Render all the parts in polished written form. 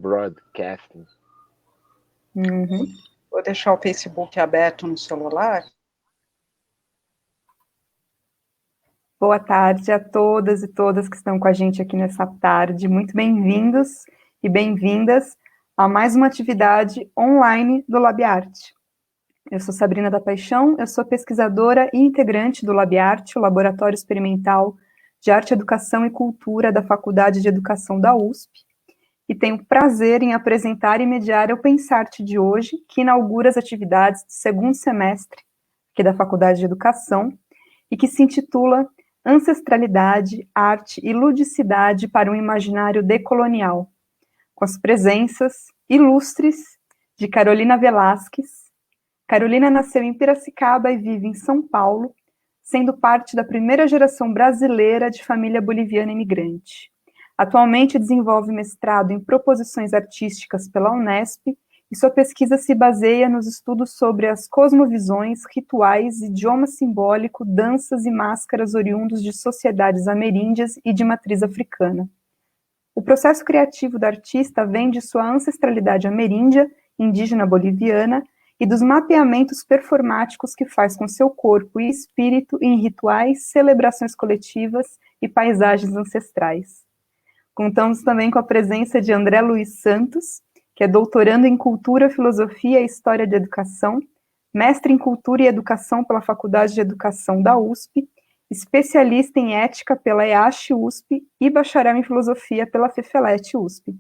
Broadcasting. Uhum. Vou deixar o Facebook aberto no celular. Boa tarde a todas e todas que estão com a gente aqui nessa tarde. Muito bem-vindos e bem-vindas a mais uma atividade online do LabArte. Eu sou Sabrina da Paixão, eu sou pesquisadora e integrante do LabArte, o Laboratório Experimental de Arte, Educação e Cultura da Faculdade de Educação da USP, e tenho prazer em apresentar e mediar o Pensarte de hoje, que inaugura as atividades do segundo semestre aqui da Faculdade de Educação, e que se intitula Ancestralidade, Arte e Ludicidade para um Imaginário Decolonial, com as presenças ilustres de Carolina Velasquez. Carolina nasceu em Piracicaba e vive em São Paulo, sendo parte da primeira geração brasileira de família boliviana imigrante. Atualmente desenvolve mestrado em proposições artísticas pela Unesp e sua pesquisa se baseia nos estudos sobre as cosmovisões, rituais, idioma simbólico, danças e máscaras oriundos de sociedades ameríndias e de matriz africana. O processo criativo da artista vem de sua ancestralidade ameríndia, indígena boliviana, e dos mapeamentos performáticos que faz com seu corpo e espírito em rituais, celebrações coletivas e paisagens ancestrais. Contamos também com a presença de André Luiz Santos, que é doutorando em Cultura, Filosofia e História da Educação, mestre em Cultura e Educação pela Faculdade de Educação da USP, especialista em Ética pela EASH-USP e bacharel em Filosofia pela FEFELET-USP.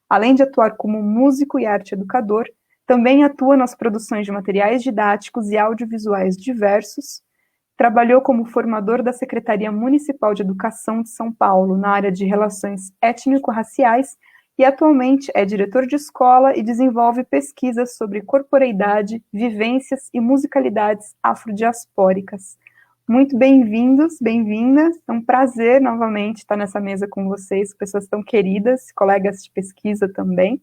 Além de atuar como músico e arte educador, também atua nas produções de materiais didáticos e audiovisuais diversos. Trabalhou como formador da Secretaria Municipal de Educação de São Paulo, na área de relações étnico-raciais, e atualmente é diretor de escola e desenvolve pesquisas sobre corporeidade, vivências e musicalidades afrodiaspóricas. Muito bem-vindos, bem-vindas. É um prazer novamente estar nessa mesa com vocês, pessoas tão queridas, colegas de pesquisa também.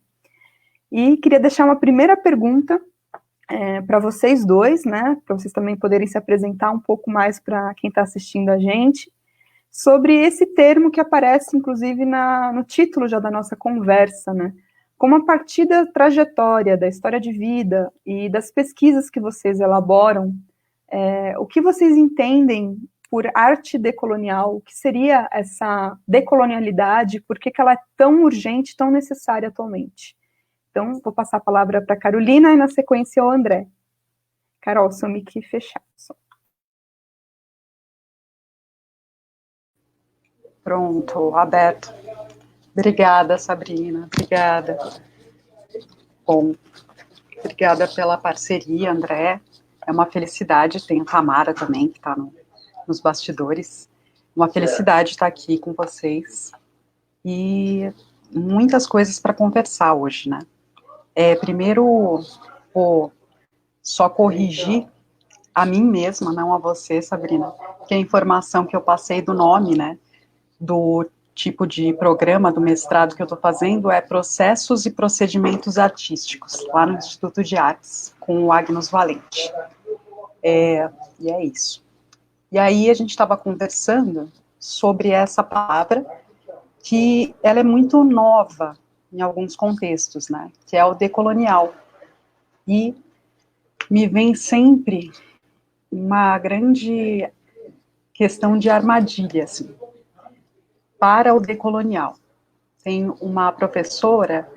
E queria deixar uma primeira pergunta para vocês dois, né, para vocês também poderem se apresentar um pouco mais para quem está assistindo a gente, sobre esse termo que aparece, inclusive, no título já da nossa conversa, né, como a partir da trajetória, da história de vida e das pesquisas que vocês elaboram, o que vocês entendem por arte decolonial, o que seria essa decolonialidade, por que ela é tão urgente, tão necessária atualmente? Então, vou passar a palavra para a Carolina e, na sequência, ao André. Carol, seu mic fechado. Pronto, aberto. Obrigada, Sabrina. Obrigada. Bom, obrigada pela parceria, André. É uma felicidade. Tem a Tamara também, que está nos bastidores. Uma felicidade estar aqui com vocês. E muitas coisas para conversar hoje, né? Primeiro, vou só corrigir a mim mesma, não a você, Sabrina, que a informação que eu passei do nome, né, do tipo de programa do mestrado que eu estou fazendo é Processos e Procedimentos Artísticos, lá no Instituto de Artes, com o Agnus Valente. E é isso. E aí a gente estava conversando sobre essa palavra, que ela é muito nova em alguns contextos, né, que é o decolonial. E me vem sempre uma grande questão de armadilha, assim, para o decolonial. Tem uma professora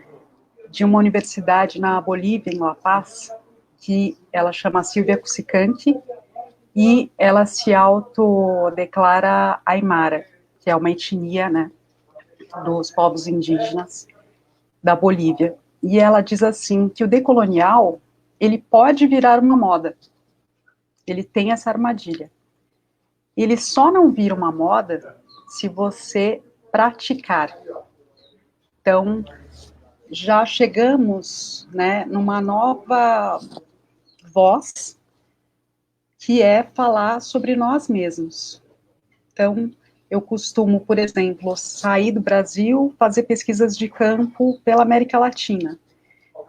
de uma universidade na Bolívia, em La Paz, que ela chama Silvia Cusicanqui, e ela se autodeclara aimara, que é uma etnia, né, dos povos indígenas da Bolívia. E ela diz assim, que o decolonial, ele pode virar uma moda. Ele tem essa armadilha. Ele só não vira uma moda se você praticar. Então, já chegamos, né, numa nova voz, que é falar sobre nós mesmos. Então, eu costumo, por exemplo, sair do Brasil, fazer pesquisas de campo pela América Latina.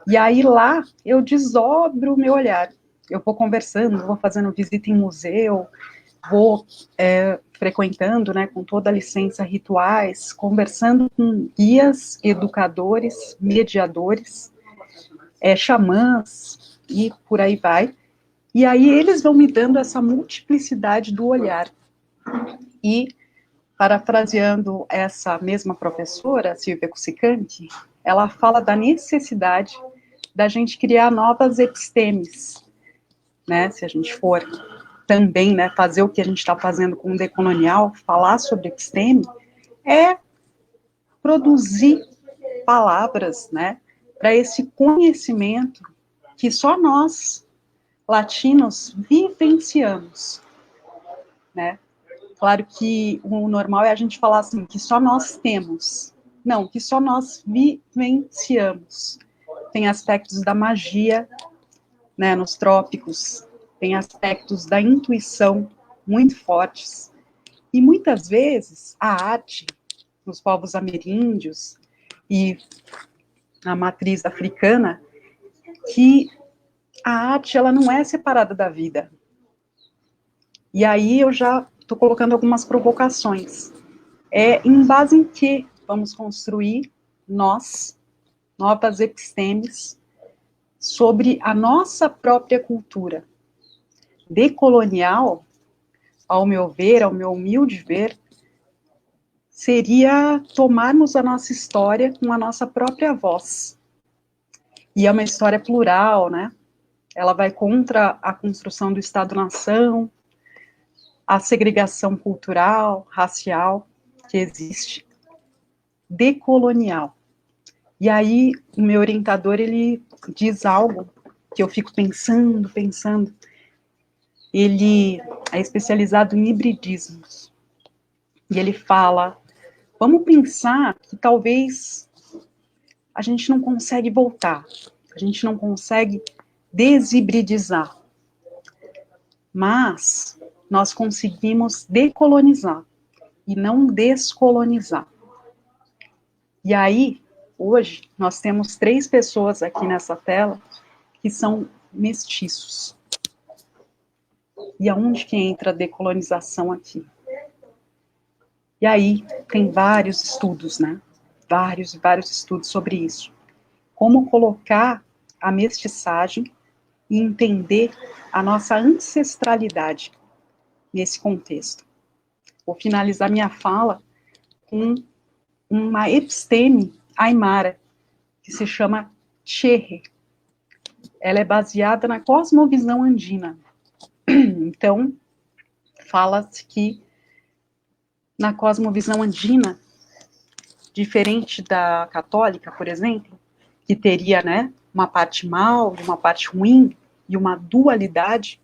E aí lá eu desdobro o meu olhar. Eu vou conversando, vou fazendo visita em museu, vou frequentando, né, com toda a licença, rituais, conversando com guias, educadores, mediadores, xamãs, e por aí vai. E aí eles vão me dando essa multiplicidade do olhar. E, parafraseando essa mesma professora, Silvia Cusicanti, ela fala da necessidade da gente criar novas epistemes, né, se a gente for também, né, fazer o que a gente está fazendo com o decolonial, falar sobre episteme, é produzir palavras, né, para esse conhecimento que só nós, latinos, vivenciamos, né. Claro que o normal é a gente falar assim, que só nós temos. Não, que só nós vivenciamos. Tem aspectos da magia, né, nos trópicos, tem aspectos da intuição muito fortes. E muitas vezes a arte nos povos ameríndios e na matriz africana, que a arte ela não é separada da vida. E aí eu já estou colocando algumas provocações. Em base em que vamos construir nós, novas epistemes, sobre a nossa própria cultura. Decolonial, ao meu ver, ao meu humilde ver, seria tomarmos a nossa história com a nossa própria voz. E é uma história plural, né? Ela vai contra a construção do Estado-nação, a segregação cultural, racial que existe, decolonial. E aí, o meu orientador, ele diz algo que eu fico pensando. Ele é especializado em hibridismos. E ele fala, vamos pensar que talvez a gente não consegue voltar, a gente não consegue deshibridizar, mas nós conseguimos decolonizar e não descolonizar. E aí, hoje, nós temos 3 pessoas aqui nessa tela que são mestiços. E aonde que entra a decolonização aqui? E aí, tem vários estudos, né? Vários estudos sobre isso. Como colocar a mestiçagem e entender a nossa ancestralidade nesse contexto. Vou finalizar minha fala com uma episteme aimara, que se chama Tcherre. Ela é baseada na cosmovisão andina. Então, fala-se que na cosmovisão andina, diferente da católica, por exemplo, que teria, né, uma parte mal e uma parte ruim, e uma dualidade,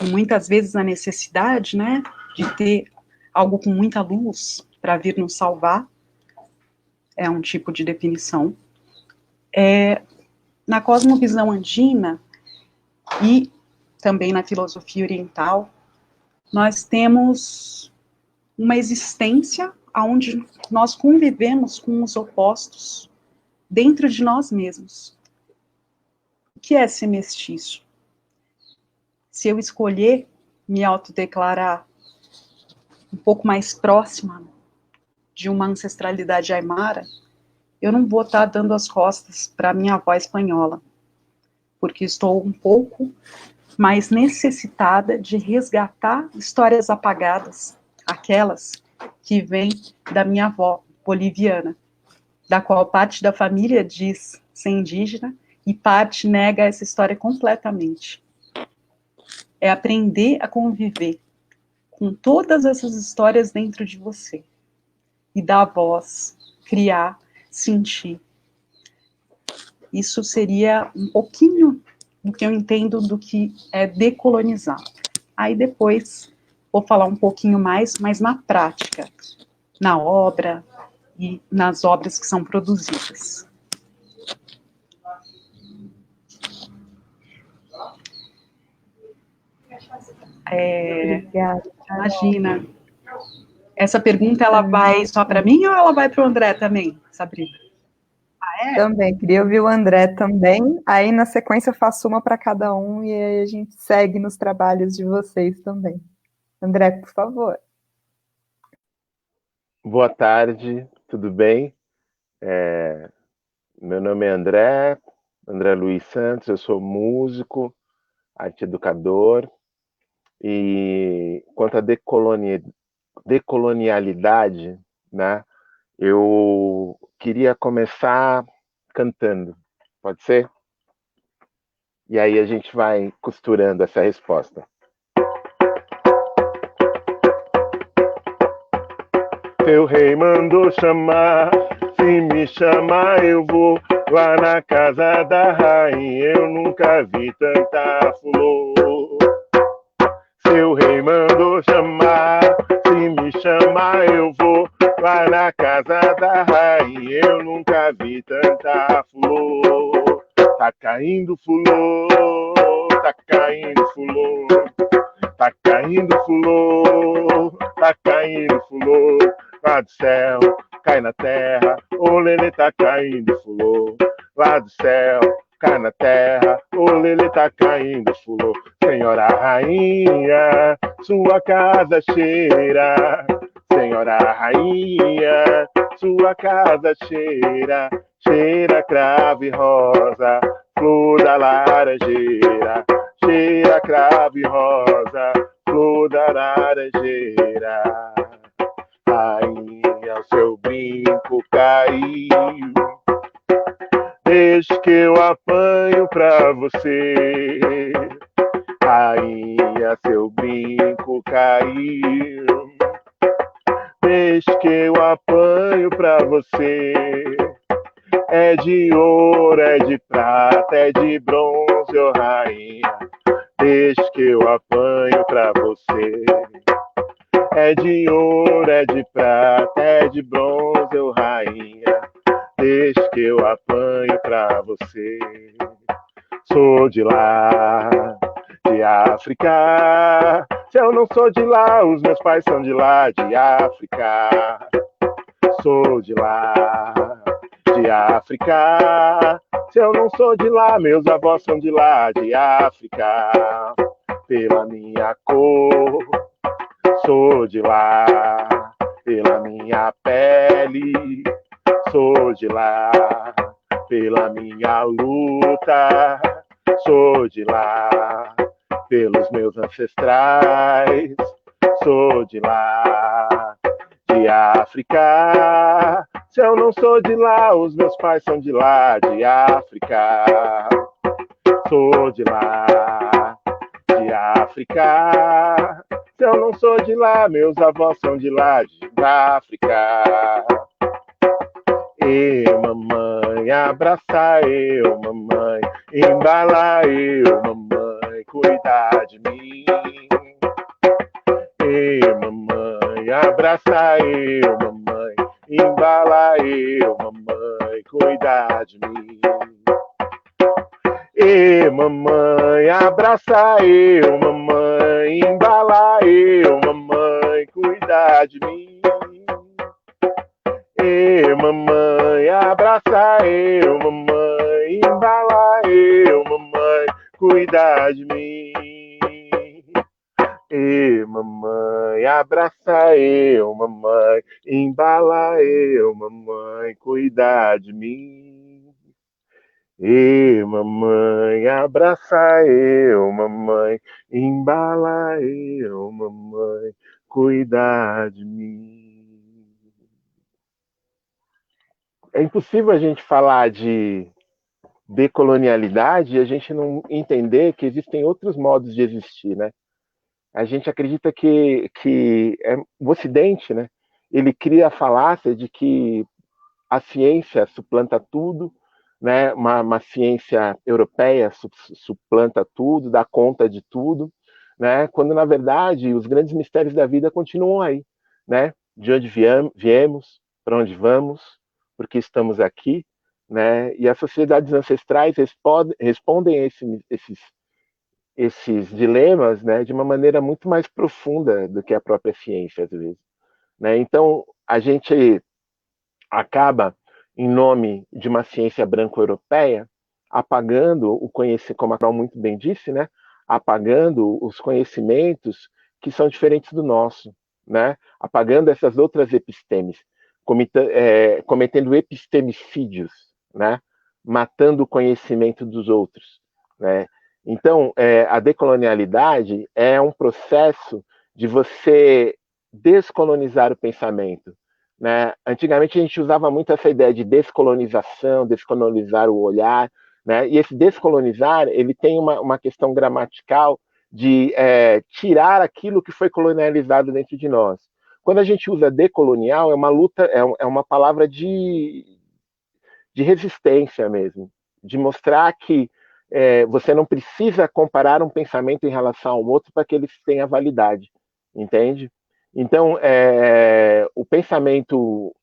e muitas vezes a necessidade, né, de ter algo com muita luz para vir nos salvar, é um tipo de definição. Na cosmovisão andina e também na filosofia oriental, nós temos uma existência onde nós convivemos com os opostos dentro de nós mesmos. O que é ser mestiço? Se eu escolher me autodeclarar um pouco mais próxima de uma ancestralidade aimara, eu não vou estar dando as costas para a minha avó espanhola, porque estou um pouco mais necessitada de resgatar histórias apagadas, aquelas que vêm da minha avó boliviana, da qual parte da família diz ser indígena e parte nega essa história completamente. É aprender a conviver com todas essas histórias dentro de você e dar voz, criar, sentir. Isso seria um pouquinho do que eu entendo do que é decolonizar. Aí depois vou falar um pouquinho mais, mas na prática, na obra e nas obras que são produzidas. Obrigada. Imagina. Essa pergunta, ela vai só para mim ou ela vai para o André também, Sabrina? Também, queria ouvir o André também. Aí, na sequência, eu faço uma para cada um e aí a gente segue nos trabalhos de vocês também. André, por favor. Boa tarde, tudo bem? Meu nome é André Luiz Santos, eu sou músico, arte educador, e quanto à decolonialidade, né, eu queria começar cantando, pode ser? E aí a gente vai costurando essa resposta. Seu rei mandou chamar, se me chamar eu vou lá na casa da rainha, eu nunca vi tanta flor. Seu rei mandou chamar, se me chamar eu vou lá na casa da rainha, eu nunca vi tanta flor. Tá caindo flor, tá caindo flor, tá caindo flor, tá caindo flor. Lá do céu, cai na terra, o lelê tá caindo flor. Lá do céu, cai na terra, o lelê tá caindo flor. Senhora rainha, sua casa cheira. Senhora rainha, sua casa cheira. Cheira cravo e rosa, flor da laranjeira. Cheira cravo e rosa, flor da laranjeira. Rainha, o seu brinco caiu, deixa que eu apanho pra você. Rainha, seu brinco caiu, deixa que eu apanho pra você. É de ouro, é de prata, é de bronze, ô rainha, deixa que eu apanho pra você. É de ouro, é de prata, é de bronze, ô rainha, deixa que eu apanho pra você. Sou de lá, de África. Se eu não sou de lá, os meus pais são de lá, de África. Sou de lá, de África. Se eu não sou de lá, meus avós são de lá, de África. Pela minha cor, sou de lá, pela minha pele, sou de lá, pela minha luta, sou de lá, pelos meus ancestrais, sou de lá, de África. Se eu não sou de lá, os meus pais são de lá, de África. Sou de lá, de África. Se eu não sou de lá, meus avós são de lá, de África. Eu, mamãe, abraça eu, mamãe, embala eu, mamãe, cuida de mim. Eu, mamãe, abraça eu, mamãe, embala eu, mamãe, cuida de mim. E mamãe, abraça eu, mamãe, embala eu, mamãe, cuida de mim. E mamãe, abraça eu, mamãe, embala eu, mamãe, cuida de mim. E mamãe, abraça eu, mamãe, embala eu, mamãe, cuida de mim. E mamãe, abraça eu, mamãe, embala eu, mamãe, cuida de mim. É impossível a gente falar de decolonialidade e a gente não entender que existem outros modos de existir, né? A gente acredita que o Ocidente, né, ele cria a falácia de que a ciência suplanta tudo, né, uma ciência europeia suplanta tudo, dá conta de tudo, né, quando na verdade os grandes mistérios da vida continuam aí, né, de onde viemos, para onde vamos, por que estamos aqui, né, e as sociedades ancestrais respondem a esses dilemas, né, de uma maneira muito mais profunda do que a própria ciência, às vezes. Né? Então, a gente acaba, em nome de uma ciência branco-europeia, apagando o conhecimento, como a Carol muito bem disse, né, apagando os conhecimentos que são diferentes do nosso, né? Apagando essas outras epistemes, cometendo epistemicídios, né? Matando o conhecimento dos outros, né? Então, a decolonialidade é um processo de você descolonizar o pensamento, né? Antigamente a gente usava muito essa ideia de descolonização, descolonizar o olhar, né? E esse descolonizar, ele tem uma questão gramatical de tirar aquilo que foi colonializado dentro de nós. Quando a gente usa decolonial, é uma luta, é uma palavra de resistência mesmo, de mostrar que você não precisa comparar um pensamento em relação ao outro para que ele tenha validade, entende? Então, o pensamento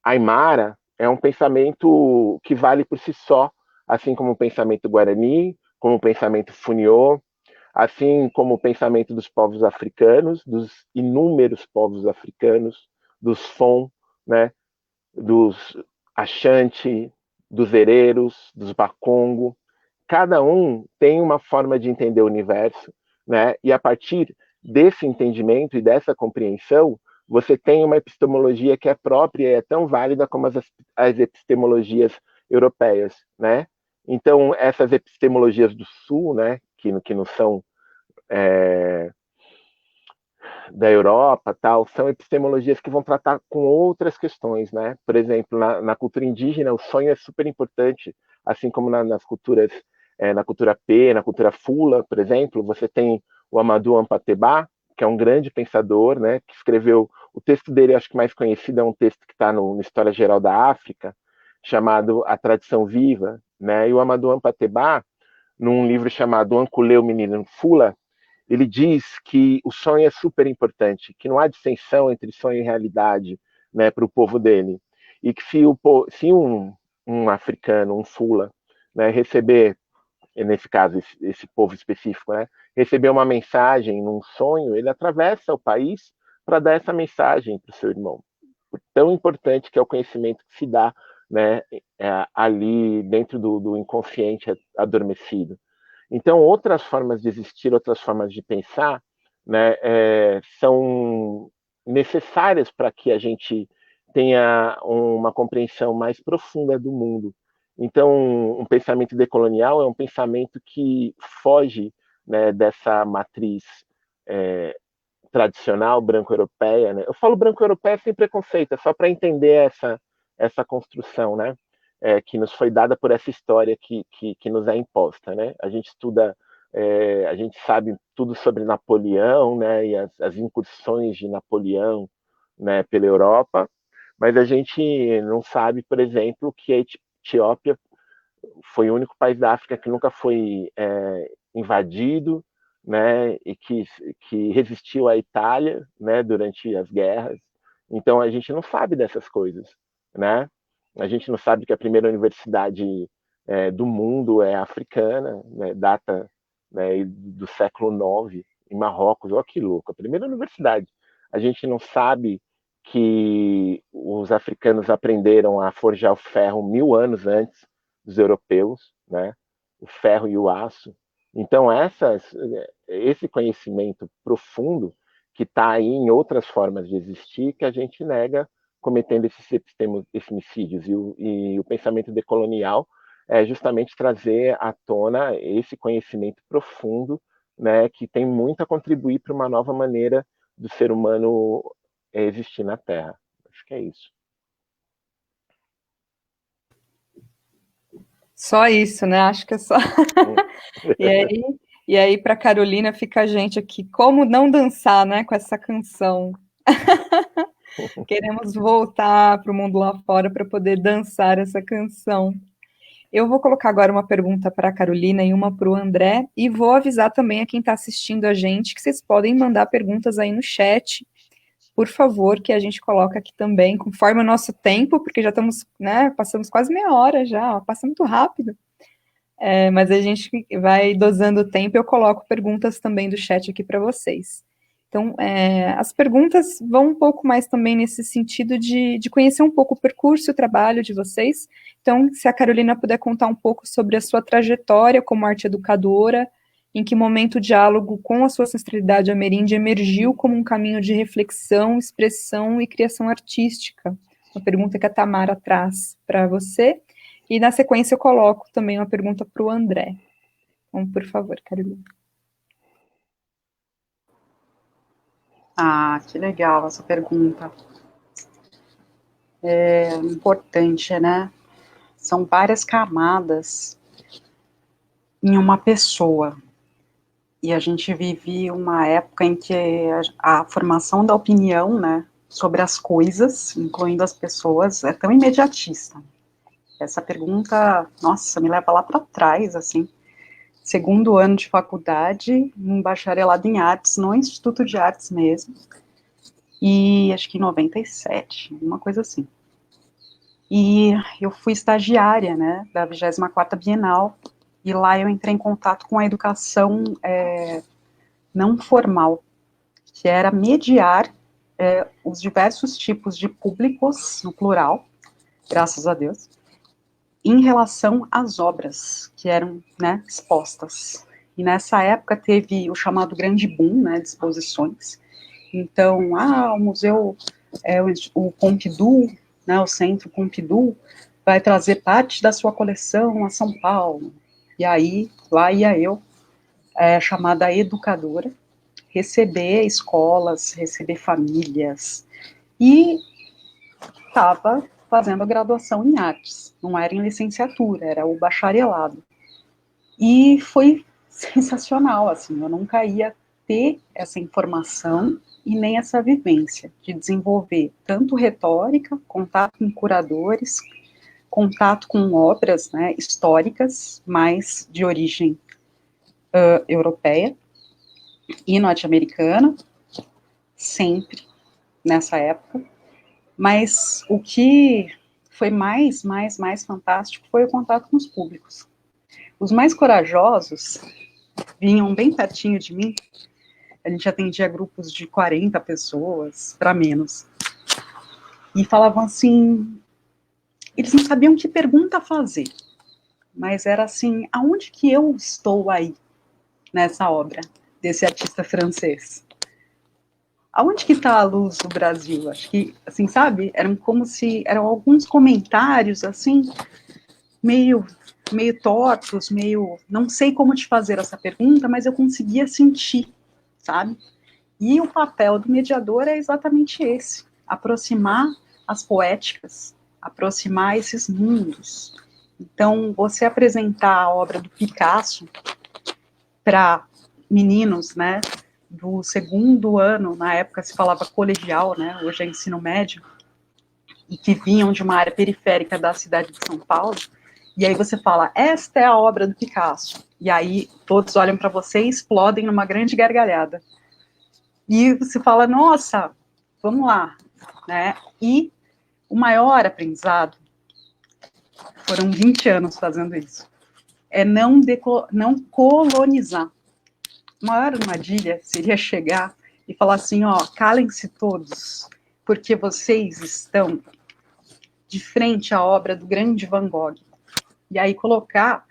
aimara é um pensamento que vale por si só, assim como o pensamento guarani, como o pensamento funiô, assim como o pensamento dos povos africanos, dos inúmeros povos africanos, dos Fon, né, dos Ashanti, dos Hereros, dos Bakongo. Cada um tem uma forma de entender o universo, né? E a partir desse entendimento e dessa compreensão, você tem uma epistemologia que é própria e é tão válida como as epistemologias europeias, né? Então, essas epistemologias do Sul, né, que não são da Europa, tal, são epistemologias que vão tratar com outras questões, né? Por exemplo, na cultura indígena, o sonho é super importante, assim como nas culturas, na cultura P, na cultura Fula, por exemplo, você tem o Amadou Ampateba, que é um grande pensador, né? Que escreveu o texto dele, acho que mais conhecido é um texto que está no História Geral da África, chamado A Tradição Viva, né? E o Amadou Ampateba, num livro chamado Anculeu Menino Fula, ele diz que o sonho é super importante, que não há dissensão entre sonho e realidade, né, para o povo dele. E que se um africano, um Fula, né, receber, nesse caso, esse povo específico, né, receber uma mensagem num sonho, ele atravessa o país para dar essa mensagem para o seu irmão. Tão importante que é o conhecimento que se dá, né, ali dentro do inconsciente adormecido. Então, outras formas de existir, outras formas de pensar, né, são necessárias para que a gente tenha uma compreensão mais profunda do mundo. Então, um pensamento decolonial é um pensamento que foge, né, dessa matriz tradicional branco-europeia. Né? Eu falo branco-europeia sem preconceito, é só para entender essa construção, né? Que nos foi dada por essa história que nos é imposta, né? A gente estuda, a gente sabe tudo sobre Napoleão, né? E as incursões de Napoleão, né? Pela Europa, mas a gente não sabe, por exemplo, que a Etiópia foi o único país da África que nunca foi invadido, né? E que resistiu à Itália, né? Durante as guerras. Então a gente não sabe dessas coisas, né? A gente não sabe que a primeira universidade do mundo é africana, né, data, né, do século IX, em Marrocos. Olha que louco, a primeira universidade. A gente não sabe que os africanos aprenderam a forjar o ferro 1000 anos antes dos europeus, né? O ferro e o aço. Então, esse conhecimento profundo que está aí em outras formas de existir, que a gente nega cometendo esses epistemicídios. E o pensamento decolonial é justamente trazer à tona esse conhecimento profundo, né, que tem muito a contribuir para uma nova maneira do ser humano existir na Terra. Acho que é isso. Só isso, né? Acho que é só. E aí para Carolina fica a gente aqui, como não dançar, né, com essa canção? Queremos voltar para o mundo lá fora para poder dançar essa canção. Eu vou colocar agora uma pergunta para a Carolina e uma para o André, e vou avisar também a quem está assistindo a gente que vocês podem mandar perguntas aí no chat, por favor, que a gente coloca aqui também, conforme o nosso tempo, porque já estamos, né, passamos quase meia hora já, passa muito rápido. Mas a gente vai dosando o tempo e eu coloco perguntas também do chat aqui para vocês. Então, as perguntas vão um pouco mais também nesse sentido de conhecer um pouco o percurso e o trabalho de vocês. Então, se a Carolina puder contar um pouco sobre a sua trajetória como arte educadora, Em que momento o diálogo com a sua ancestralidade ameríndia emergiu como um caminho de reflexão, expressão e criação artística? Uma pergunta que a Tamara traz para você. E na sequência eu coloco também uma pergunta para o André. Então, por favor, Carolina. Ah, que legal essa pergunta. É importante, né? São várias camadas em uma pessoa. E a gente vive uma época em que a formação da opinião, né, sobre as coisas, incluindo as pessoas, é tão imediatista. Essa pergunta, nossa, me leva lá para trás, assim. Segundo ano de faculdade, um bacharelado em artes, no Instituto de Artes mesmo, e acho que em 97, uma coisa assim. E eu fui estagiária, né, da 24ª Bienal, e lá eu entrei em contato com a educação não formal, que era mediar os diversos tipos de públicos, no plural, graças a Deus, em relação às obras que eram, né, expostas. E nessa época teve o chamado grande boom, né, de exposições. Então, o museu, o Pompidou, né, o Centro Pompidou, vai trazer parte da sua coleção a São Paulo. E aí, lá ia eu, chamada educadora, receber escolas, receber famílias, e estava fazendo a graduação em artes, não era em licenciatura, era o bacharelado. E foi sensacional, assim, eu nunca ia ter essa informação e nem essa vivência de desenvolver tanto retórica, contato com curadores, contato com obras, né, históricas, mais de origem europeia e norte-americana, sempre nessa época. Mas o que foi mais fantástico foi o contato com os públicos. Os mais corajosos vinham bem pertinho de mim. A gente atendia grupos de 40 pessoas, para menos. E falavam assim, eles não sabiam que pergunta fazer, mas era assim, aonde que eu estou aí, nessa obra, desse artista francês? Aonde que está a luz do Brasil? Acho que, assim, sabe, eram alguns comentários, assim, meio tortos, meio, não sei como te fazer essa pergunta, mas eu conseguia sentir, sabe? E o papel do mediador é exatamente esse, aproximar as poéticas, aproximar esses mundos. Então, você apresentar a obra do Picasso para meninos, né, do segundo ano, na época se falava colegial, né, hoje é ensino médio, e que vinham de uma área periférica da cidade de São Paulo, e aí você fala, esta é a obra do Picasso, e aí todos olham para você e explodem numa grande gargalhada. E você fala, nossa, vamos lá, né? E o maior aprendizado, foram 20 anos fazendo isso, é não colonizar. A maior armadilha seria chegar e falar assim, ó, calem-se todos, porque vocês estão de frente à obra do grande Van Gogh. E aí colocar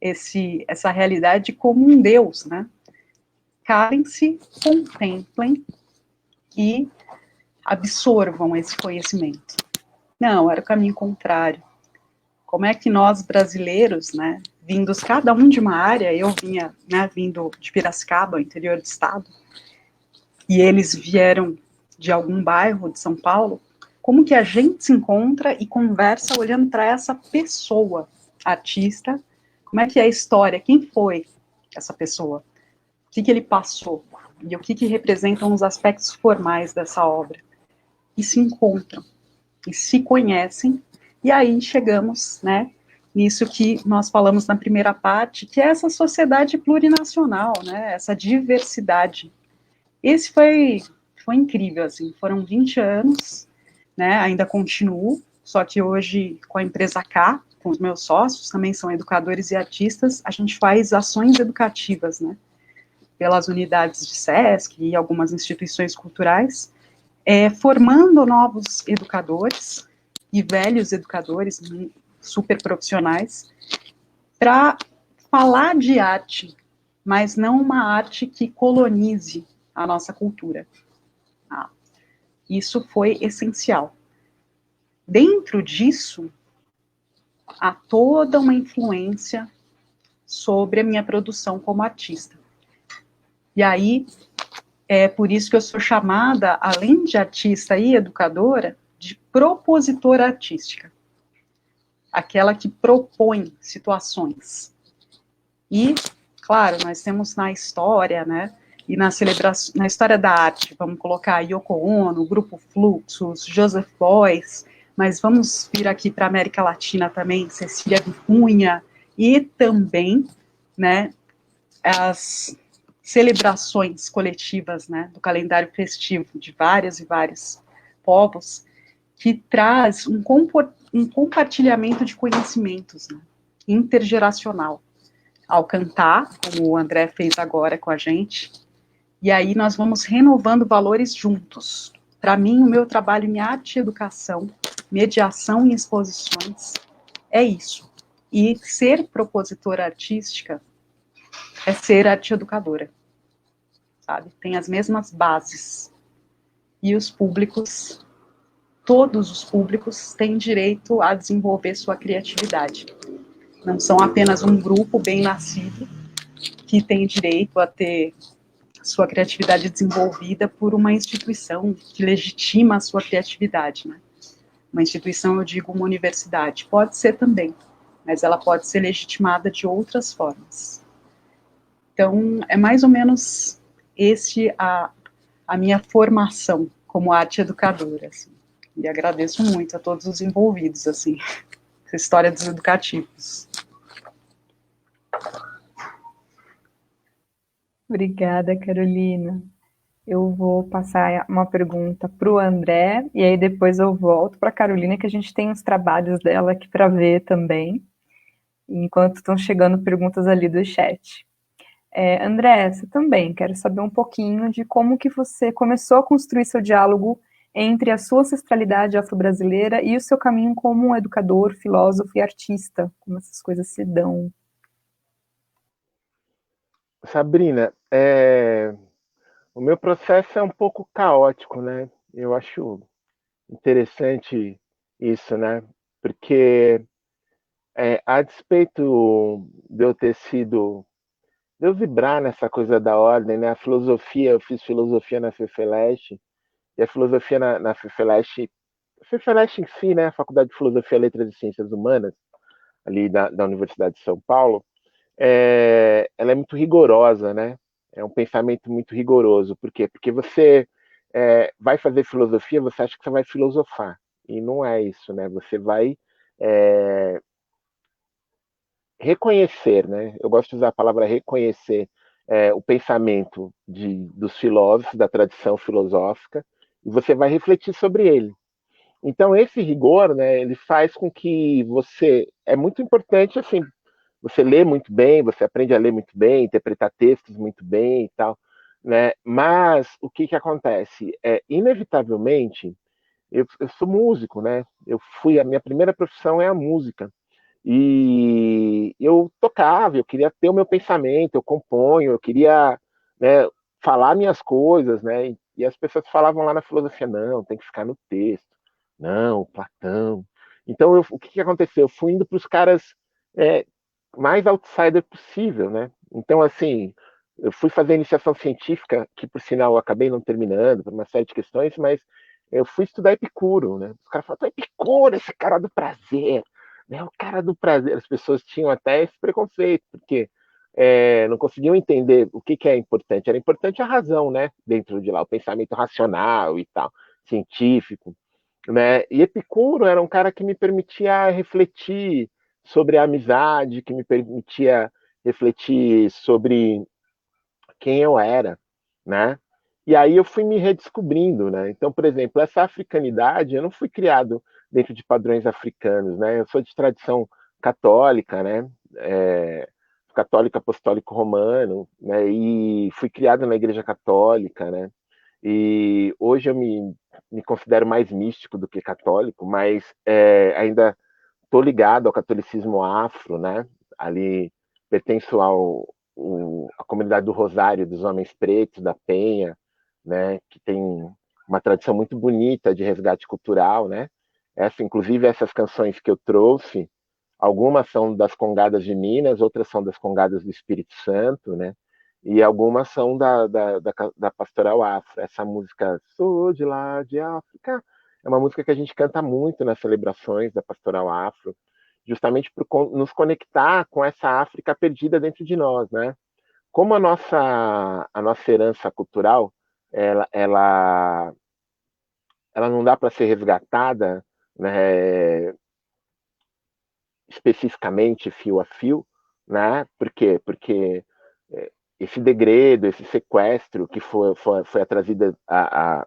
essa realidade como um Deus, né? Calem-se, contemplem e absorvam esse conhecimento. Não, era o caminho contrário. Como é que nós, brasileiros, né, vindos cada um de uma área, eu vinha, né, vindo de Piracicaba, interior do estado, e eles vieram de algum bairro de São Paulo, como que a gente se encontra e conversa olhando para essa pessoa, artista, como é que é a história, quem foi essa pessoa, o que ele passou, e o que representam os aspectos formais dessa obra, e se encontram, e se conhecem, e aí chegamos, né, nisso que nós falamos na primeira parte, que é essa sociedade plurinacional, né, essa diversidade. Esse foi incrível, assim, foram 20 anos, né, ainda continuo, só que hoje com a empresa K, com os meus sócios, também são educadores e artistas, a gente faz ações educativas, né, pelas unidades de SESC e algumas instituições culturais, formando novos educadores e velhos educadores super profissionais para falar de arte, mas não uma arte que colonize a nossa cultura. Ah, isso foi essencial. Dentro disso, há toda uma influência sobre a minha produção como artista. E aí, é por isso que eu sou chamada, além de artista e educadora, de propositora artística. Aquela que propõe situações. E, claro, nós temos na história, né, e na celebração, na história da arte, vamos colocar Yoko Ono, o Grupo Fluxus, Joseph Beuys, mas vamos vir aqui para a América Latina também, Cecília Vicuña, e também, né, as celebrações coletivas, né, do calendário festivo de vários e vários povos, que traz um compartilhamento de conhecimentos, né, intergeracional, ao cantar, como o André fez agora com a gente, e aí nós vamos renovando valores juntos. Para mim, o meu trabalho em arte e educação, mediação e exposições, é isso. E ser propositora artística é ser arte educadora, sabe? Tem as mesmas bases. E os públicos, todos os públicos, têm direito a desenvolver sua criatividade. Não são apenas um grupo bem nascido que tem direito a ter sua criatividade desenvolvida por uma instituição que legitima a sua criatividade, né? Uma instituição, eu digo, uma universidade. Pode ser também, mas ela pode ser legitimada de outras formas. Então, é mais ou menos esse a minha formação como arte educadora, assim. E agradeço muito a todos os envolvidos, assim, essa história dos educativos. Obrigada, Carolina. Eu vou passar uma pergunta para o André, e aí depois eu volto para a Carolina, que a gente tem os trabalhos dela aqui para ver também, enquanto estão chegando perguntas ali do chat. André, você também, quero saber um pouquinho de como que você começou a construir seu diálogo entre a sua ancestralidade afro-brasileira e o seu caminho como um educador, filósofo e artista, como essas coisas se dão. Sabrina, o meu processo é um pouco caótico, né? Eu acho interessante isso, né? Porque a despeito de eu ter sido, de eu vibrar nessa coisa da ordem, né? A filosofia, eu fiz filosofia na FEFELESH, e a filosofia na FEFELESH, a FEFELESH em si, né? A Faculdade de Filosofia, Letras e Ciências Humanas, ali da Universidade de São Paulo, ela é muito rigorosa, né? É um pensamento muito rigoroso. Por quê? Porque você vai fazer filosofia, você acha que você vai filosofar. E não é isso, né? Você vai reconhecer, né? Eu gosto de usar a palavra reconhecer o pensamento dos filósofos, da tradição filosófica, e você vai refletir sobre ele. Então, esse rigor, né, ele faz com que você... É muito importante, assim, você lê muito bem, você aprende a ler muito bem, interpretar textos muito bem e tal, né? Mas o que acontece? Inevitavelmente, eu sou músico, né? A minha primeira profissão é a música. E eu tocava, eu queria ter o meu pensamento, eu componho, eu queria, né, falar minhas coisas, né? E as pessoas falavam lá na filosofia, não, tem que ficar no texto. Não, Platão. Então, o que aconteceu? Eu fui indo para os caras é, mais outsider possível, né? Então, assim, eu fui fazer iniciação científica, que por sinal eu acabei não terminando, por uma série de questões, mas eu fui estudar Epicuro, né? Os caras falaram, Epicuro, esse cara do prazer, né? O cara do prazer. As pessoas tinham até esse preconceito, porque não conseguiam entender o que é importante. Era importante a razão, né? Dentro de lá, o pensamento racional e tal, científico, né? E Epicuro era um cara que me permitia refletir sobre a amizade, que me permitia refletir sobre quem eu era, né? E aí eu fui me redescobrindo, né? Então, por exemplo, essa africanidade, eu não fui criado dentro de padrões africanos, né? Eu sou de tradição católica, né? Católico apostólico romano, né? E fui criado na Igreja Católica, né? E hoje eu me considero mais místico do que católico, mas ainda estou ligado ao catolicismo afro, né? Ali pertenço ao a comunidade do Rosário, dos Homens Pretos, da Penha, né, que tem uma tradição muito bonita de resgate cultural, né? Inclusive essas canções que eu trouxe, algumas são das Congadas de Minas, outras são das Congadas do Espírito Santo, né? E algumas são da Pastoral Afro. Essa música, Sou de lá de África, é uma música que a gente canta muito nas celebrações da Pastoral Afro, justamente para nos conectar com essa África perdida dentro de nós, né? Como a nossa herança cultural, ela, ela, ela não dá para ser resgatada, né, especificamente fio a fio, né? Por quê? Porque esse degredo, esse sequestro que foi a trazida,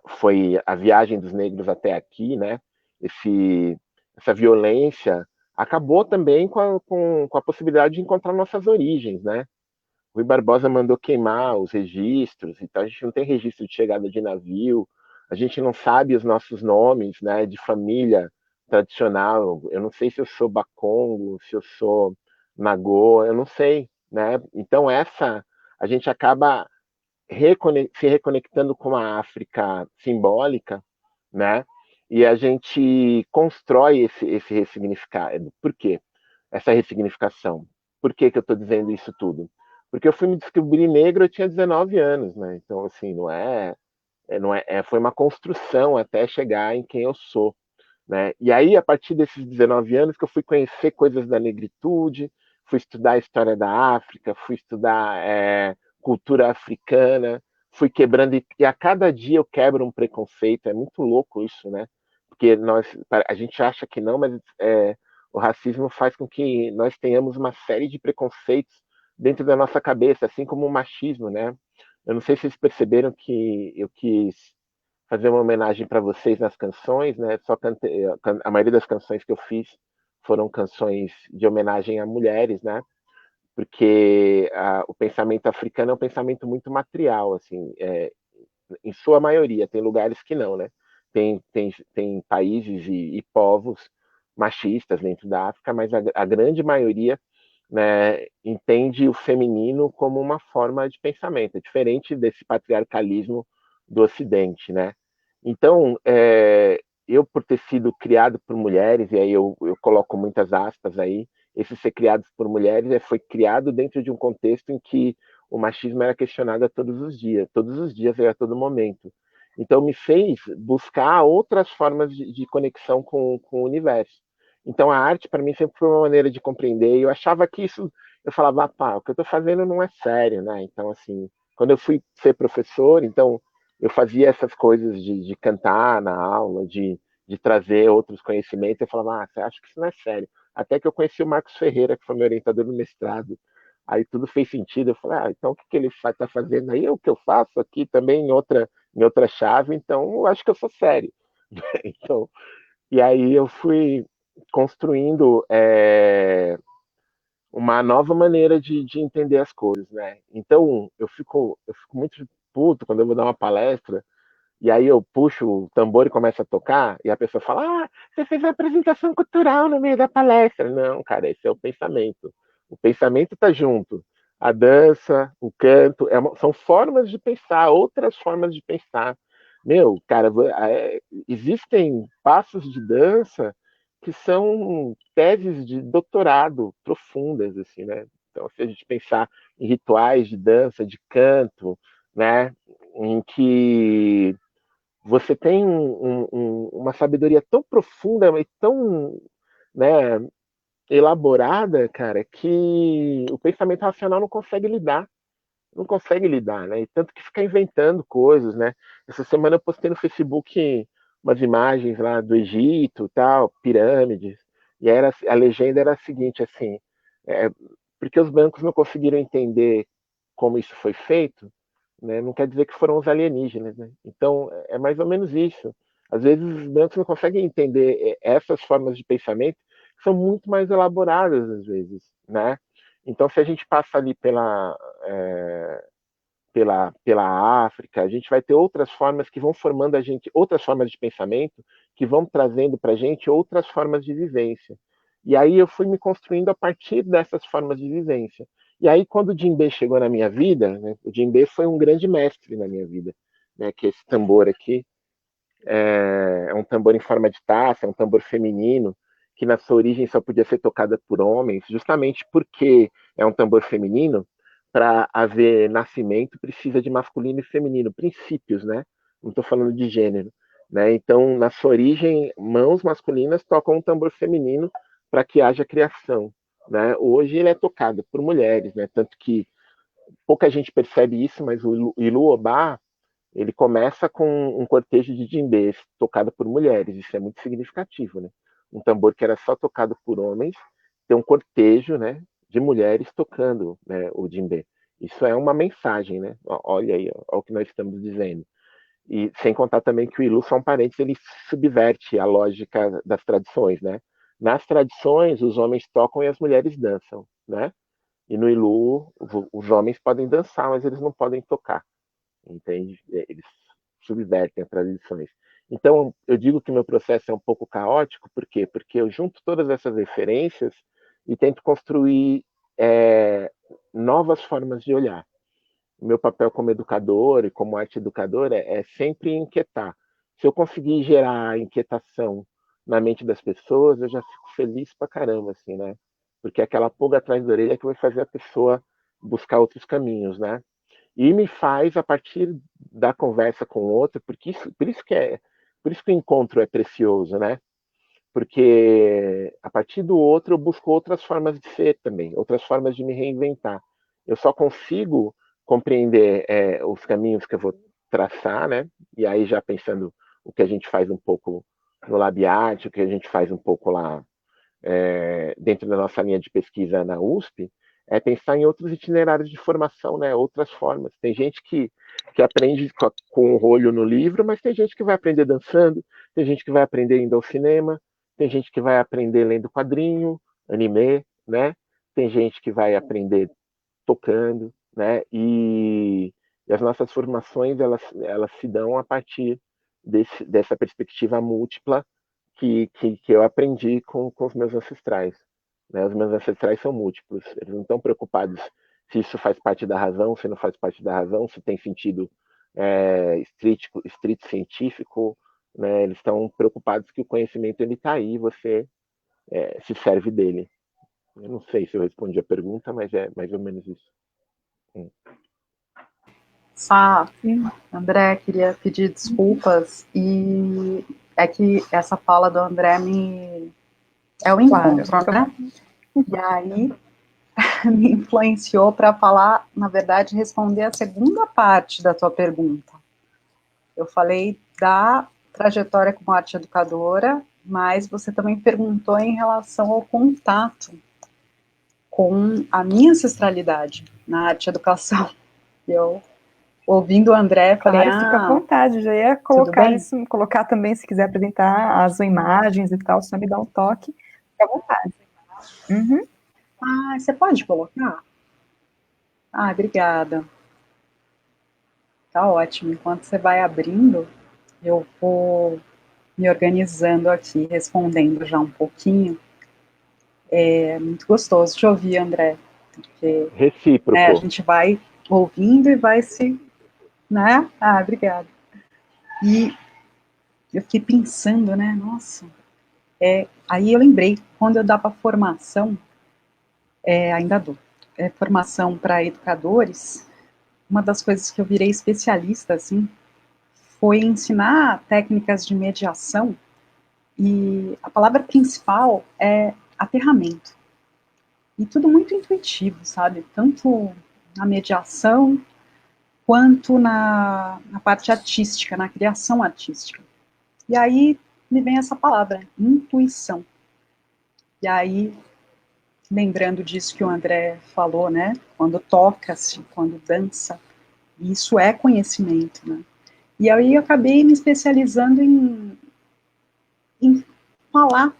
foi a viagem dos negros até aqui, né? Essa violência acabou também com a possibilidade de encontrar nossas origens, né? Rui Barbosa mandou queimar os registros, então a gente não tem registro de chegada de navio, a gente não sabe os nossos nomes, né, de família tradicional. Eu não sei se eu sou Bakongo, se eu sou Nagô, eu não sei, né? Então a gente acaba se reconectando com a África simbólica, né? E a gente constrói esse ressignificado. Por quê? Essa ressignificação. Por que eu estou dizendo isso tudo? Porque eu fui me descobrir negro, eu tinha 19 anos, né? Então, assim, foi uma construção até chegar em quem eu sou, né? E aí, a partir desses 19 anos, que eu fui conhecer coisas da negritude, fui estudar a história da África, fui estudar cultura africana, fui quebrando, e a cada dia eu quebro um preconceito, é muito louco isso, né? Porque a gente acha que não, mas o racismo faz com que nós tenhamos uma série de preconceitos dentro da nossa cabeça, assim como o machismo, né? Eu não sei se vocês perceberam que eu quis fazer uma homenagem para vocês nas canções, né? A maioria das canções que eu fiz foram canções de homenagem a mulheres, né? Porque o pensamento africano é um pensamento muito material, assim, em sua maioria. Tem lugares que não, né? Tem países e povos machistas dentro da África, mas a grande maioria, né, entende o feminino como uma forma de pensamento, é diferente desse patriarcalismo do Ocidente, né? Então, eu, por ter sido criado por mulheres, e aí eu coloco muitas aspas aí, esse ser criado por mulheres foi criado dentro de um contexto em que o machismo era questionado a todos os dias e a todo momento. Então, me fez buscar outras formas de conexão com o universo. Então, a arte, para mim, sempre foi uma maneira de compreender, e eu achava que isso, eu falava, pá, o que eu estou fazendo não é sério, né? Então, assim, quando eu fui ser professor, então, eu fazia essas coisas de cantar na aula, de trazer outros conhecimentos, eu falava, você acha que isso não é sério? Até que eu conheci o Marcos Ferreira, que foi meu orientador no mestrado. Aí tudo fez sentido. Eu falei, então o que ele está fazendo aí? É o que eu faço aqui também em outra chave, então eu acho que eu sou sério. Então, e aí eu fui construindo uma nova maneira de entender as coisas, né? Então, eu fico muito puto quando eu vou dar uma palestra e aí eu puxo o tambor e começo a tocar, e a pessoa fala, você fez uma apresentação cultural no meio da palestra. Não, cara, esse é o pensamento. O pensamento está junto. A dança, o canto, são formas de pensar, outras formas de pensar. Meu, cara, existem passos de dança que são teses de doutorado profundas, assim, né? Então, se a gente pensar em rituais de dança, de canto, né, em que você tem uma sabedoria tão profunda e tão, né, elaborada, cara, que o pensamento racional não consegue lidar, né? E tanto que fica inventando coisas, né? Essa semana eu postei no Facebook umas imagens lá do Egito, tal, pirâmides, e a legenda era a seguinte, assim, é, porque os bancos não conseguiram entender como isso foi feito, né? Não quer dizer que foram os alienígenas, né? Então é mais ou menos isso. Às vezes os bancos não conseguem entender essas formas de pensamento que são muito mais elaboradas às vezes, né? Então, se a gente passa ali pela África, a gente vai ter outras formas que vão formando a gente, outras formas de pensamento que vão trazendo para a gente outras formas de vivência. E aí eu fui me construindo a partir dessas formas de vivência. E aí, quando o djembe chegou na minha vida, né, o djembe foi um grande mestre na minha vida, né, que esse tambor aqui é um tambor em forma de taça, é um tambor feminino, que na sua origem só podia ser tocada por homens, justamente porque é um tambor feminino, para haver nascimento precisa de masculino e feminino, princípios, né? Não estou falando de gênero. Né? Então, na sua origem, mãos masculinas tocam um tambor feminino para que haja criação. Né? Hoje ele é tocado por mulheres, né? Tanto que pouca gente percebe isso, mas o Ilu-Obá ele começa com um cortejo de djembês tocado por mulheres. Isso é muito significativo, né? Um tambor que era só tocado por homens tem um cortejo, né, de mulheres tocando, né, o djembê. Isso é uma mensagem, né? Olha aí, ó, o que nós estamos dizendo. E sem contar também que o Ilu, só um parênteses, ele subverte a lógica das tradições, né? Nas tradições, os homens tocam e as mulheres dançam, né? E no Ilu, os homens podem dançar, mas eles não podem tocar, entende? Eles subvertem as tradições. Então, eu digo que meu processo é um pouco caótico, por quê? Porque eu junto todas essas referências e tento construir novas formas de olhar. O meu papel como educador e como arte educador é sempre inquietar. Se eu conseguir gerar inquietação na mente das pessoas, eu já fico feliz pra caramba, assim, né? Porque é aquela pulga atrás da orelha que vai fazer a pessoa buscar outros caminhos, né? E me faz, a partir da conversa com o outro, porque por isso que o encontro é precioso, né? Porque a partir do outro eu busco outras formas de ser também, outras formas de me reinventar. Eu só consigo compreender os caminhos que eu vou traçar, né? E aí já pensando o que a gente faz um pouco no Labiate, o que a gente faz um pouco lá dentro da nossa linha de pesquisa na USP, é pensar em outros itinerários de formação, né? Outras formas. Tem gente que aprende com o olho no livro, mas tem gente que vai aprender dançando, tem gente que vai aprender indo ao cinema, tem gente que vai aprender lendo quadrinho, anime, né? Tem gente que vai aprender tocando, né? E as nossas formações elas se dão a partir dessa perspectiva múltipla que eu aprendi com os meus ancestrais. Né? Os meus ancestrais são múltiplos, eles não estão preocupados se isso faz parte da razão, se não faz parte da razão, se tem sentido estrito científico, né? Eles estão preocupados que o conhecimento ele está aí, você se serve dele. Eu não sei se eu respondi a pergunta, mas é mais ou menos isso. André, queria pedir desculpas, e é que essa fala do André é o encontro, claro, né? E aí me influenciou para falar, na verdade, responder a segunda parte da tua pergunta. Eu falei da trajetória como arte educadora, mas você também perguntou em relação ao contato com a minha ancestralidade na arte educação. Eu, ouvindo o André, falei, claro, fica à vontade, já ia colocar isso, colocar também, se quiser apresentar as imagens e tal, só me dá um toque, fica à vontade. Uhum. Ah, você pode colocar? Ah, obrigada. Tá ótimo. Enquanto você vai abrindo, eu vou me organizando aqui, respondendo já um pouquinho. É muito gostoso te ouvir, André, porque recíproco. Né, a gente vai ouvindo e vai se... Né? Ah, obrigada. E eu fiquei pensando, né? Nossa. Aí eu lembrei, quando eu dava formação, ainda dou, formação para educadores, uma das coisas que eu virei especialista, assim, foi ensinar técnicas de mediação, e a palavra principal é aterramento. E tudo muito intuitivo, sabe? Tanto na mediação, quanto na parte artística, na criação artística. E aí me vem essa palavra, intuição. E aí, lembrando disso que o André falou, né? Quando toca-se, quando dança, isso é conhecimento, né? E aí eu acabei me especializando em falar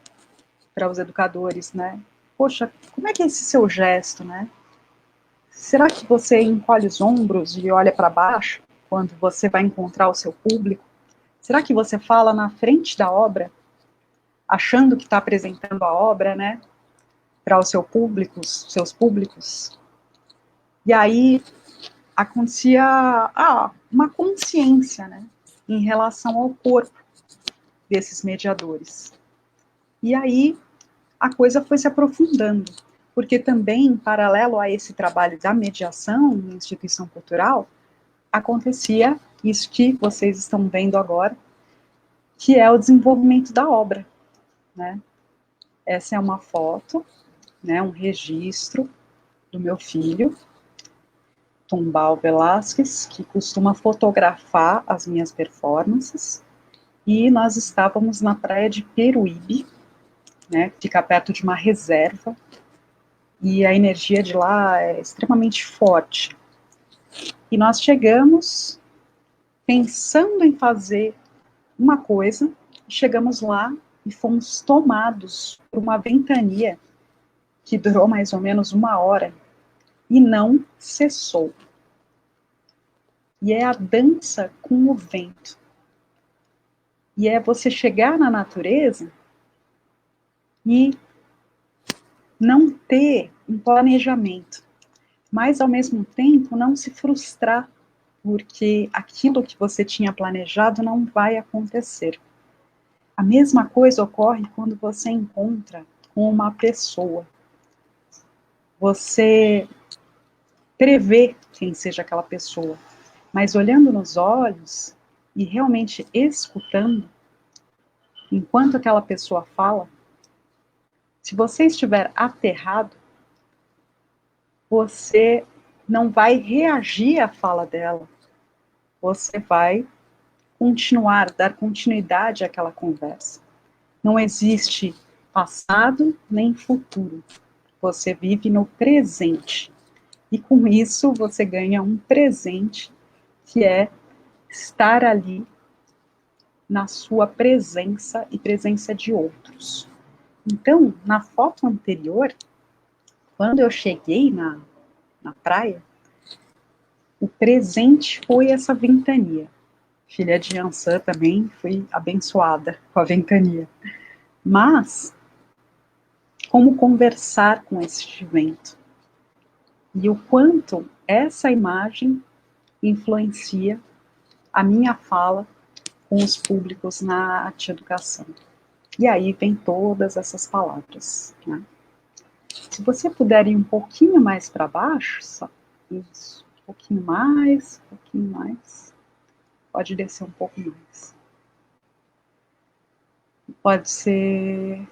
para os educadores, né? Poxa, como é que é esse seu gesto, né? Será que você encolhe os ombros e olha para baixo quando você vai encontrar o seu público? Será que você fala na frente da obra, achando que está apresentando a obra, né? para os seus públicos, e aí acontecia uma consciência, né, em relação ao corpo desses mediadores. E aí a coisa foi se aprofundando, porque também, em paralelo a esse trabalho da mediação em instituição cultural, acontecia isso que vocês estão vendo agora, que é o desenvolvimento da obra, né? Essa é uma foto, né, um registro do meu filho, Tumbal Velasquez, que costuma fotografar as minhas performances, e nós estávamos na praia de Peruíbe, né, que fica perto de uma reserva, e a energia de lá é extremamente forte. E nós chegamos pensando em fazer uma coisa, chegamos lá e fomos tomados por uma ventania que durou mais ou menos 1 hora e não cessou. E é a dança com o vento. E é você chegar na natureza e não ter um planejamento, mas ao mesmo tempo não se frustrar, porque aquilo que você tinha planejado não vai acontecer. A mesma coisa ocorre quando você encontra com uma pessoa. Você prevê quem seja aquela pessoa, mas olhando nos olhos e realmente escutando, enquanto aquela pessoa fala, se você estiver aterrado, você não vai reagir à fala dela, você vai continuar, dar continuidade àquela conversa. Não existe passado nem futuro, você vive no presente. E com isso você ganha um presente, que é estar ali na sua presença e presença de outros. Então, na foto anterior, quando eu cheguei na praia, o presente foi essa ventania. Filha de Ançã também fui abençoada com a ventania. Mas, como conversar com este vento? E o quanto essa imagem influencia a minha fala com os públicos na arte educação. E aí vem todas essas palavras, né? Se você puder ir um pouquinho mais para baixo, só isso, um pouquinho mais, pode descer um pouco mais. Pode ser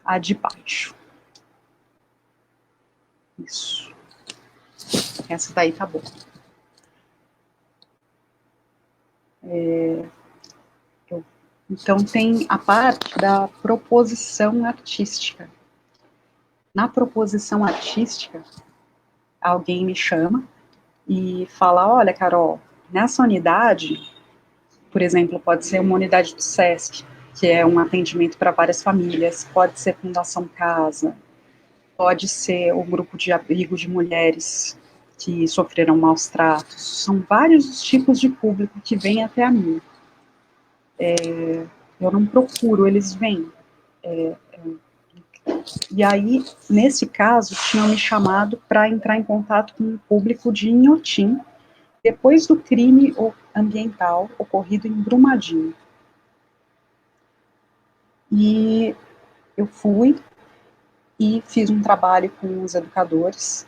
a de baixo. Isso. Essa daí tá boa. Então tem a parte da proposição artística. Na proposição artística, alguém me chama e fala, olha, Carol, nessa unidade, por exemplo, pode ser uma unidade do SESC, que é um atendimento para várias famílias, pode ser Fundação Casa, pode ser o grupo de abrigo de mulheres que sofreram maus tratos, são vários os tipos de público que vêm até a mim. Eu não procuro, eles vêm. E aí, nesse caso, tinham me chamado para entrar em contato com o público de Inhotim, depois do crime ambiental ocorrido em Brumadinho. E eu fui e fiz um trabalho com os educadores,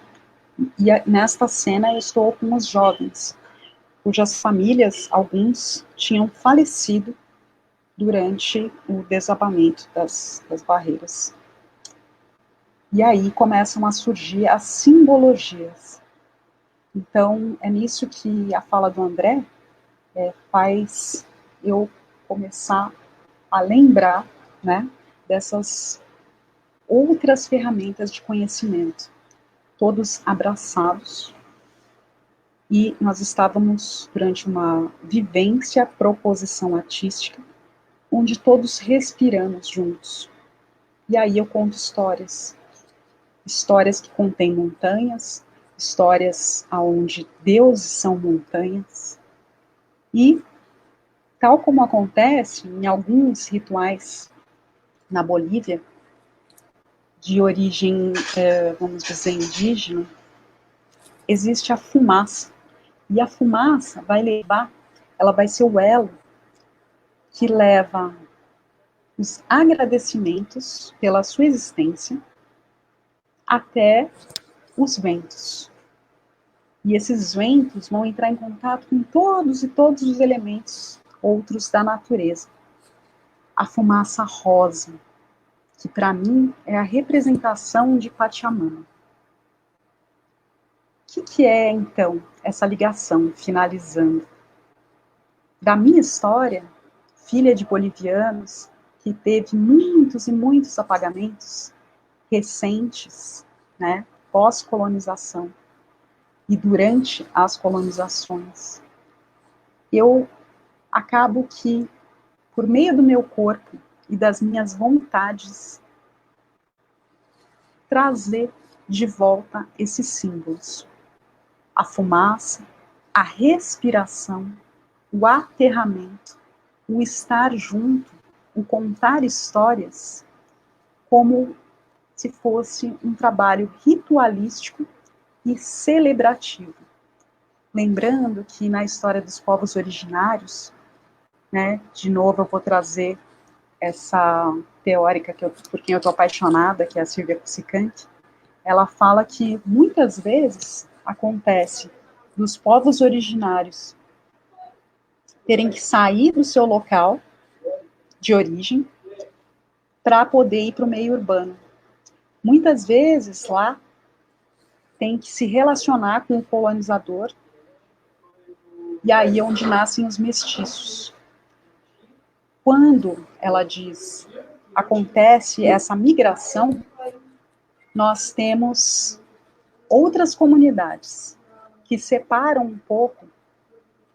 e nesta cena eu estou com os jovens, cujas famílias, alguns, tinham falecido durante o desabamento das barreiras. E aí começam a surgir as simbologias. Então, é nisso que a fala do André faz eu começar a lembrar, né, dessas outras ferramentas de conhecimento, todos abraçados, e nós estávamos durante uma vivência, proposição artística, onde todos respiramos juntos. E aí eu conto histórias que contêm montanhas, histórias onde deuses são montanhas, e, tal como acontece em alguns rituais na Bolívia, de origem, vamos dizer, indígena, existe a fumaça. E a fumaça ela vai ser o elo que leva os agradecimentos pela sua existência até os ventos. E esses ventos vão entrar em contato com todos os elementos outros da natureza. A fumaça rosa, que para mim é a representação de Pachamama. O que é, então, essa ligação, finalizando? Da minha história, filha de bolivianos, que teve muitos e muitos apagamentos recentes, né, pós-colonização e durante as colonizações, eu acabo que, por meio do meu corpo e das minhas vontades, trazer de volta esses símbolos. A fumaça, a respiração, o aterramento, o estar junto, o contar histórias, como se fosse um trabalho ritualístico e celebrativo. Lembrando que na história dos povos originários, né, de novo eu vou trazer essa teórica por quem eu estou apaixonada, que é a Silvia Kuczykant, ela fala que muitas vezes acontece dos povos originários terem que sair do seu local de origem para poder ir para o meio urbano. Muitas vezes lá tem que se relacionar com o colonizador, e aí é onde nascem os mestiços. Quando ela diz acontece essa migração, nós temos outras comunidades que separam um pouco,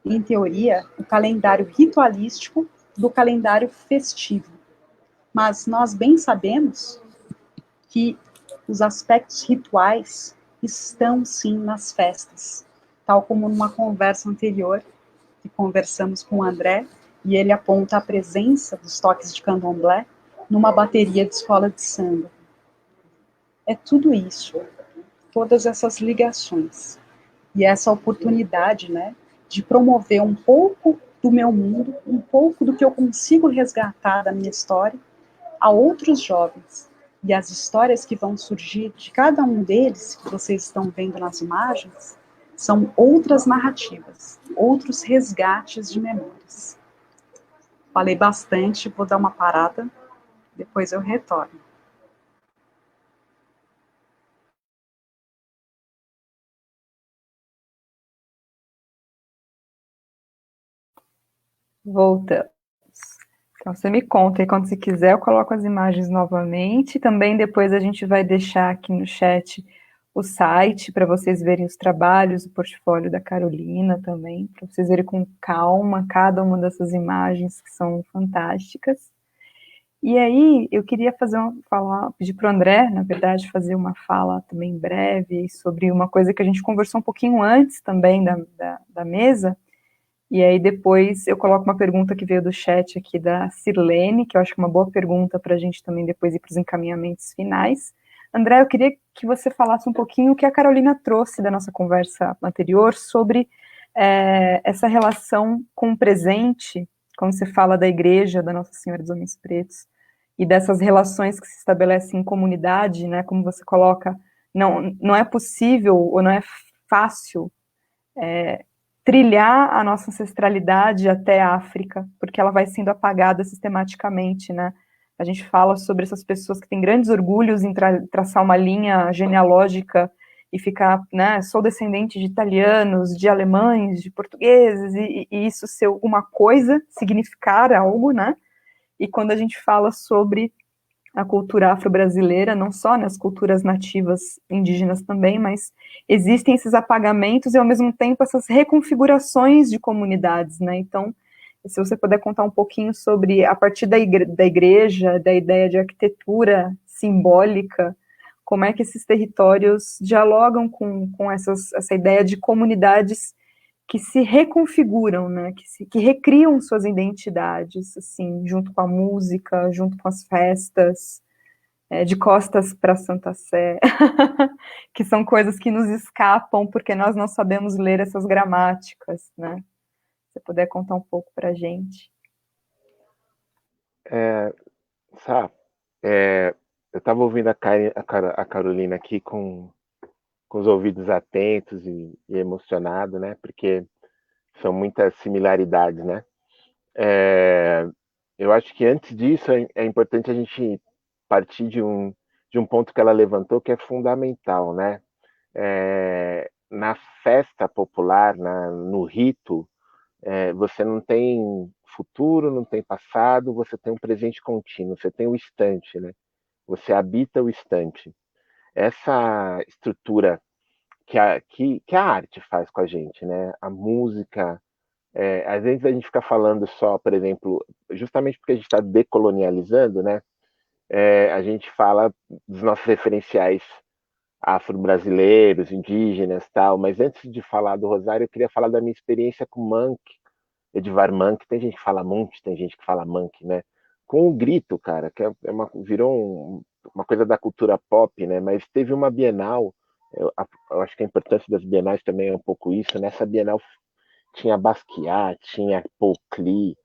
em teoria, o calendário ritualístico do calendário festivo. Mas nós bem sabemos que os aspectos rituais estão sim nas festas, tal como numa conversa anterior que conversamos com o André, e ele aponta a presença dos toques de candomblé numa bateria de escola de samba. É tudo isso, todas essas ligações, e essa oportunidade, né, de promover um pouco do meu mundo, um pouco do que eu consigo resgatar da minha história a outros jovens. E as histórias que vão surgir de cada um deles, que vocês estão vendo nas imagens, são outras narrativas, outros resgates de memórias. Falei bastante, vou dar uma parada, depois eu retorno. Voltamos. Então, você me conta e quando você quiser eu coloco as imagens novamente. Também depois a gente vai deixar aqui no chat o site para vocês verem os trabalhos, o portfólio da Carolina também, para vocês verem com calma cada uma dessas imagens que são fantásticas. E aí eu queria pedir para o André, na verdade, fazer uma fala também breve sobre uma coisa que a gente conversou um pouquinho antes também da mesa. E aí depois eu coloco uma pergunta que veio do chat aqui da Sirlene, que eu acho que é uma boa pergunta para a gente também depois ir para os encaminhamentos finais. André, eu queria que você falasse um pouquinho o que a Carolina trouxe da nossa conversa anterior sobre essa relação com o presente, quando você fala da igreja, da Nossa Senhora dos Homens Pretos, e dessas relações que se estabelecem em comunidade, né, como você coloca, não é possível ou não é fácil trilhar a nossa ancestralidade até a África, porque ela vai sendo apagada sistematicamente, né? A gente fala sobre essas pessoas que têm grandes orgulhos em traçar uma linha genealógica e ficar, né, sou descendente de italianos, de alemães, de portugueses, e isso ser alguma coisa, significar algo, né? E quando a gente fala sobre a cultura afro-brasileira, não só nas culturas nativas indígenas também, mas existem esses apagamentos e, ao mesmo tempo, essas reconfigurações de comunidades, né? Então, se você puder contar um pouquinho sobre, a partir da igreja, da ideia de arquitetura simbólica, como é que esses territórios dialogam com essa ideia de comunidades que se reconfiguram, né, que recriam suas identidades, assim, junto com a música, junto com as festas. de costas para Santa Sé, que são coisas que nos escapam porque nós não sabemos ler essas gramáticas, né? Se você puder contar um pouco para a gente. Sabe, eu estava ouvindo a Carolina aqui com os ouvidos atentos e emocionado, né? Porque são muitas similaridades, né? Eu acho que antes disso é importante a gente partir de um ponto que ela levantou que é fundamental, né? Na festa popular, no rito, você não tem futuro, não tem passado, você tem um presente contínuo, você tem o instante, né? Você habita o instante. Essa estrutura que a arte faz com a gente, né? A música, às vezes a gente fica falando só, por exemplo, justamente porque a gente está decolonializando, né? A gente fala dos nossos referenciais afro-brasileiros, indígenas, tal. Mas antes de falar do Rosário, eu queria falar da minha experiência com Monk, Edvar Monk. Tem gente que fala Monk, tem gente que fala Monk, né? Com o grito, cara, que virou uma coisa da cultura pop, né? Mas teve uma Bienal. Eu acho que a importância das Bienais também é um pouco isso. Nessa Bienal tinha Basquiat, tinha Paul Klee,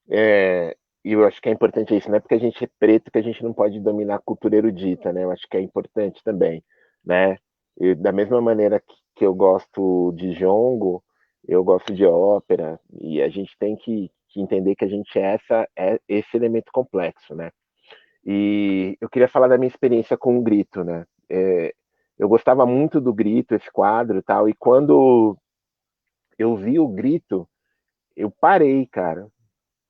e eu acho que é importante isso, não é porque a gente é preto que a gente não pode dominar a cultura erudita, né? Eu acho que é importante também, né? E da mesma maneira que eu gosto de jongo, eu gosto de ópera, e a gente tem que entender que a gente é esse elemento complexo, né? E eu queria falar da minha experiência com o Grito, né? Eu gostava muito do Grito, esse quadro e tal, e quando eu vi o Grito, eu parei, cara.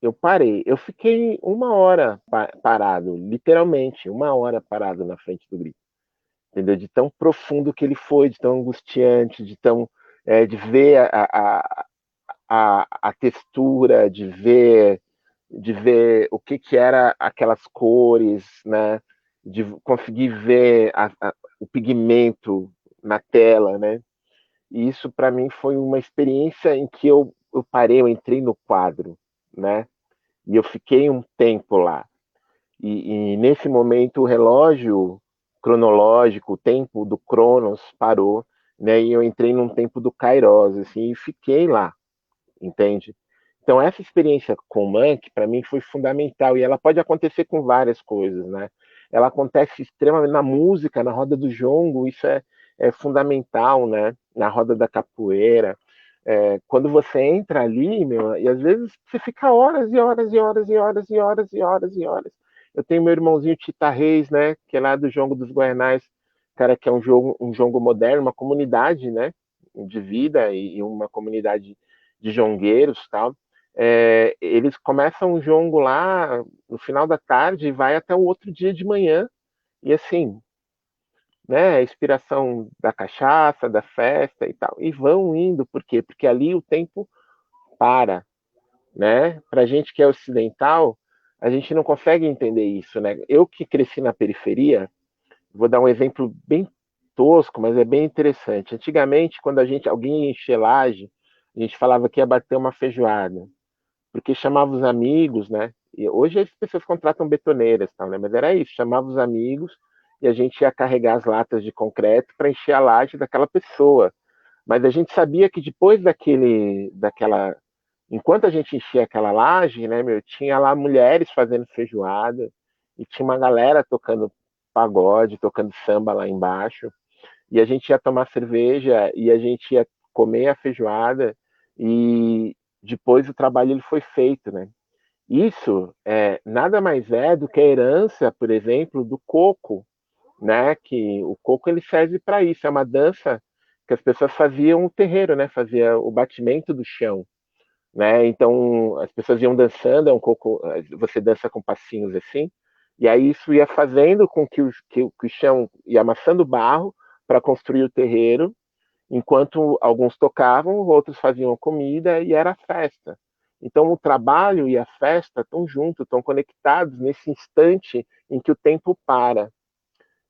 Eu parei. Eu fiquei uma hora parado, literalmente, uma hora parado na frente do grito. Entendeu? De tão profundo que ele foi, de tão angustiante, de ver a textura, de ver o que era aquelas cores, né? De conseguir ver o pigmento na tela, né? E isso para mim foi uma experiência em que eu parei, eu entrei no quadro, né? E eu fiquei um tempo lá. E nesse momento o relógio cronológico, o tempo do Cronos parou, né? E eu entrei num tempo do Kairos, assim, e fiquei lá, entende? Então essa experiência com o Monk para mim foi fundamental e ela pode acontecer com várias coisas, né? Ela acontece extremamente na música, na roda do jongo, isso é fundamental, né? Na roda da capoeira, quando você entra ali, meu, e às vezes você fica horas e horas e horas e horas e horas e horas e horas. Eu tenho meu irmãozinho Tita Reis, né, que é lá do Jongo dos Guarnais, cara, que é um jongo moderno, uma comunidade, né, de vida e uma comunidade de jongueiros, tal. Eles começam o jongo lá no final da tarde e vai até o outro dia de manhã. E assim, né, a inspiração da cachaça, da festa e tal. E vão indo, por quê? Porque ali o tempo para, né? Para a gente que é ocidental, a gente não consegue entender isso, né? Eu que cresci na periferia, vou dar um exemplo bem tosco, mas é bem interessante. Antigamente, quando alguém ia encher laje, a gente falava que ia bater uma feijoada, porque chamava os amigos, né? E hoje as pessoas contratam betoneiras, tal, né? Mas era isso, chamava os amigos e a gente ia carregar as latas de concreto para encher a laje daquela pessoa. Mas a gente sabia que depois enquanto a gente enchia aquela laje, né, meu, tinha lá mulheres fazendo feijoada e tinha uma galera tocando pagode, tocando samba lá embaixo. E a gente ia tomar cerveja e a gente ia comer a feijoada e depois o trabalho ele foi feito, né? Isso nada mais é do que a herança, por exemplo, do coco, né? Que o coco ele serve para isso. É uma dança que as pessoas faziam o terreiro, né? Fazia o batimento do chão, né? Então as pessoas iam dançando, você dança com passinhos assim, e aí isso ia fazendo com que o chão ia amassando barro para construir o terreiro, enquanto alguns tocavam, outros faziam comida e era festa. Então o trabalho e a festa estão juntos, estão conectados nesse instante em que o tempo para.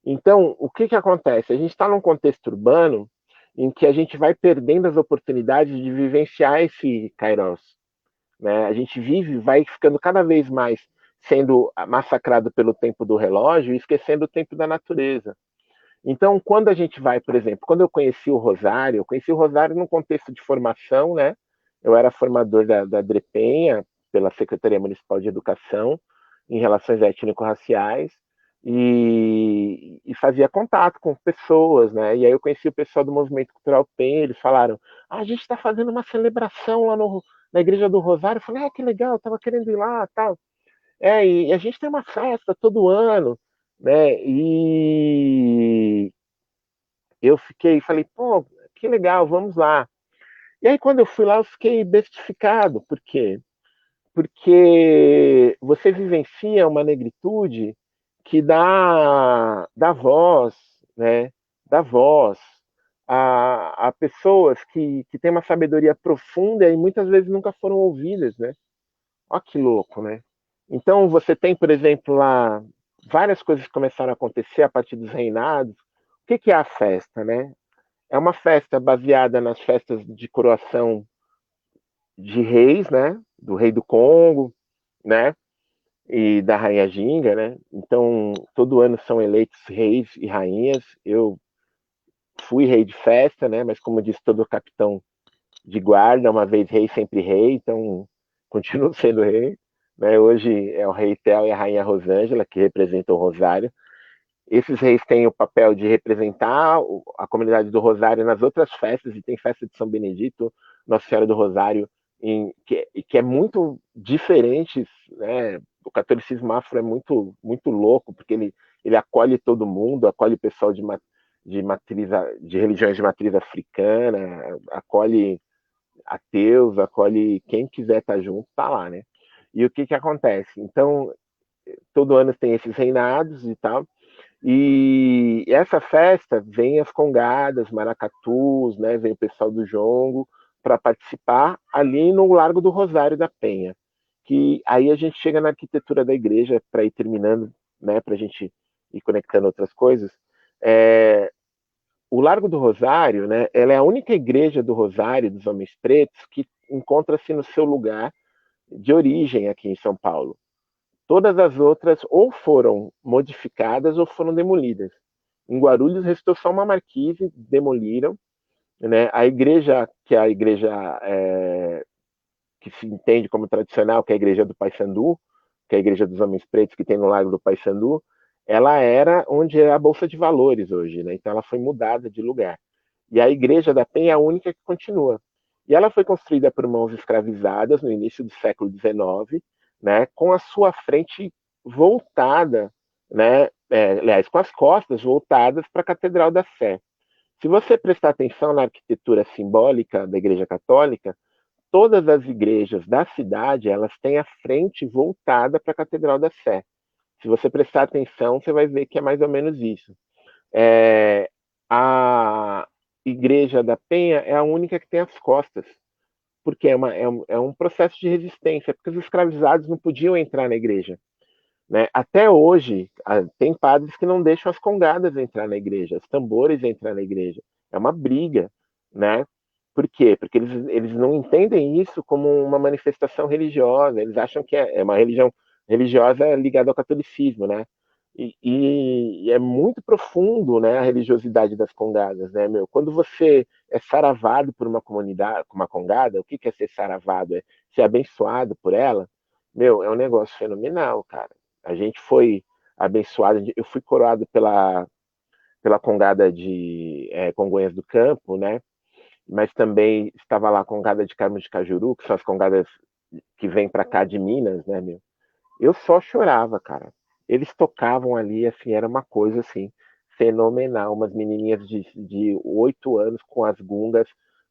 Então, o que acontece? A gente está num contexto urbano em que a gente vai perdendo as oportunidades de vivenciar esse Kairos, né? A gente vai ficando cada vez mais sendo massacrado pelo tempo do relógio e esquecendo o tempo da natureza. Então, quando a gente vai, por exemplo, quando eu conheci o Rosário num contexto de formação, né? Eu era formador da DREPENHA, pela Secretaria Municipal de Educação, em relações étnico-raciais, e fazia contato com pessoas, né? E aí eu conheci o pessoal do Movimento Cultural PEN, eles falaram, a gente está fazendo uma celebração lá na Igreja do Rosário. Eu falei, que legal, eu estava querendo ir lá, tal. E a gente tem uma festa todo ano, né? E eu falei, pô, que legal, vamos lá. E aí, quando eu fui lá, eu fiquei bestificado. Por quê? Porque você vivencia uma negritude que dá voz, né? Dá voz a pessoas que têm uma sabedoria profunda e muitas vezes nunca foram ouvidas, né? Olha que louco, né? Então, você tem, por exemplo, lá várias coisas que começaram a acontecer a partir dos reinados. O que é a festa, né? É uma festa baseada nas festas de coroação de reis, né? Do rei do Congo, né? E da rainha Ginga, né? Então, todo ano são eleitos reis e rainhas. Eu fui rei de festa, né? Mas como disse todo capitão de guarda, uma vez rei, sempre rei. Então, continuo sendo rei. Né? Hoje é o rei Tel e a rainha Rosângela, que representam o Rosário. Esses reis têm o papel de representar a comunidade do Rosário nas outras festas, e tem festa de São Benedito, Nossa Senhora do Rosário, que é muito diferente, né? O catolicismo afro é muito, muito louco, porque ele acolhe todo mundo, acolhe o pessoal de religiões de matriz africana, acolhe ateus, acolhe quem quiser estar junto, tá lá, né? E o que acontece? Então, todo ano tem esses reinados e tal, e essa festa vem as congadas, maracatus, né? Vem o pessoal do jongo para participar ali no Largo do Rosário da Penha. Que aí a gente chega na arquitetura da igreja para ir terminando, né? Para a gente ir conectando outras coisas. O Largo do Rosário, né? Ela é a única igreja do Rosário dos Homens Pretos que encontra-se no seu lugar de origem aqui em São Paulo. Todas as outras ou foram modificadas ou foram demolidas. Em Guarulhos restou só uma marquise, demoliram. Né? A igreja, que é a igreja que se entende como tradicional, que é a igreja do Paissandu, que é a igreja dos Homens Pretos, que tem no Lago do Paissandu, ela era onde é a Bolsa de Valores hoje. Né? Então ela foi mudada de lugar. E a igreja da Penha é a única que continua. E ela foi construída por mãos escravizadas no início do século XIX, né, com a sua frente voltada, né, aliás, com as costas voltadas para a Catedral da Sé. Se você prestar atenção na arquitetura simbólica da Igreja Católica, todas as igrejas da cidade elas têm a frente voltada para a Catedral da Sé. Se você prestar atenção, você vai ver que é mais ou menos isso. A Igreja da Penha é a única que tem as costas, porque é um processo de resistência, porque os escravizados não podiam entrar na igreja. Né? Até hoje, tem padres que não deixam as congadas entrar na igreja, os tambores entrar na igreja. É uma briga. Né? Por quê? Porque eles não entendem isso como uma manifestação religiosa, eles acham que é uma religião religiosa ligada ao catolicismo. Né? E é muito profundo, né, a religiosidade das congadas, né, meu? Quando você é saravado por uma comunidade, uma congada, o que é ser saravado? É ser abençoado por ela? Meu, é um negócio fenomenal, cara. A gente foi abençoado, eu fui coroado pela congada de Congonhas do Campo, né? Mas também estava lá a congada de Carmo de Cajuru, que são as congadas que vêm para cá de Minas, né, meu? Eu só chorava, cara. Eles tocavam ali, assim, era uma coisa assim fenomenal. Umas menininhas de 8 anos com as gungas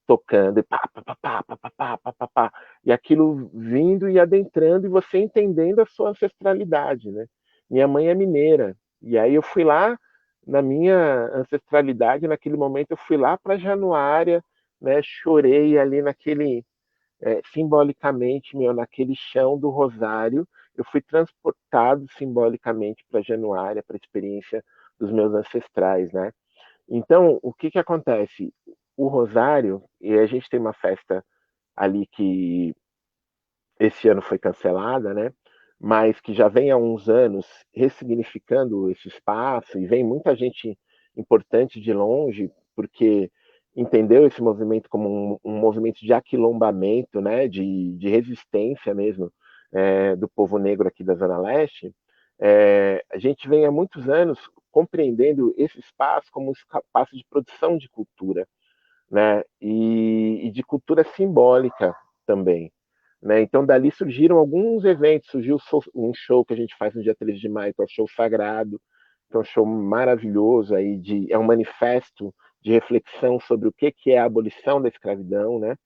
tocando, e pá, pá, pá, pá, pá, pá, pá, pá, pá, pá. E aquilo vindo e adentrando, e você entendendo a sua ancestralidade, né? Minha mãe é mineira, e aí eu fui lá na minha ancestralidade, naquele momento eu fui lá para Januária, né? Chorei ali simbolicamente, meu, naquele chão do Rosário, eu fui transportado simbolicamente para Januária, para a experiência dos meus ancestrais, né? Então, o que acontece? O Rosário, e a gente tem uma festa ali que esse ano foi cancelada, né? mas que já vem há uns anos ressignificando esse espaço, e vem muita gente importante de longe, porque entendeu esse movimento como um movimento de aquilombamento, né, de resistência mesmo, do povo negro aqui da Zona Leste. A gente vem há muitos anos compreendendo esse espaço como um espaço de produção de cultura, né, e de cultura simbólica também. Né? Então, dali surgiram alguns eventos. Surgiu um show que a gente faz no dia 13 de maio, que é o Show Sagrado, que é um show maravilhoso, aí é um manifesto de reflexão sobre o que é a abolição da escravidão, né?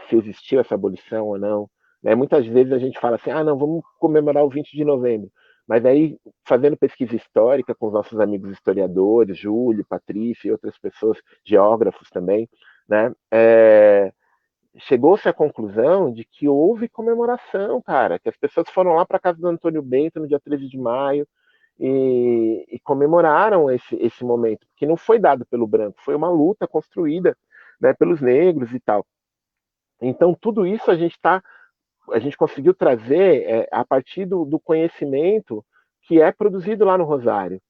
Se existiu essa abolição ou não. Né? Muitas vezes a gente fala assim, não, vamos comemorar o 20 de novembro. Mas aí, fazendo pesquisa histórica com os nossos amigos historiadores, Júlio, Patrícia e outras pessoas, geógrafos também, né? Chegou-se à conclusão de que houve comemoração, cara, que as pessoas foram lá para a casa do Antônio Bento no dia 13 de maio e comemoraram esse momento, que não foi dado pelo branco, foi uma luta construída, né, pelos negros e tal. Então, tudo isso a gente conseguiu trazer a partir do conhecimento que é produzido lá no Rosário.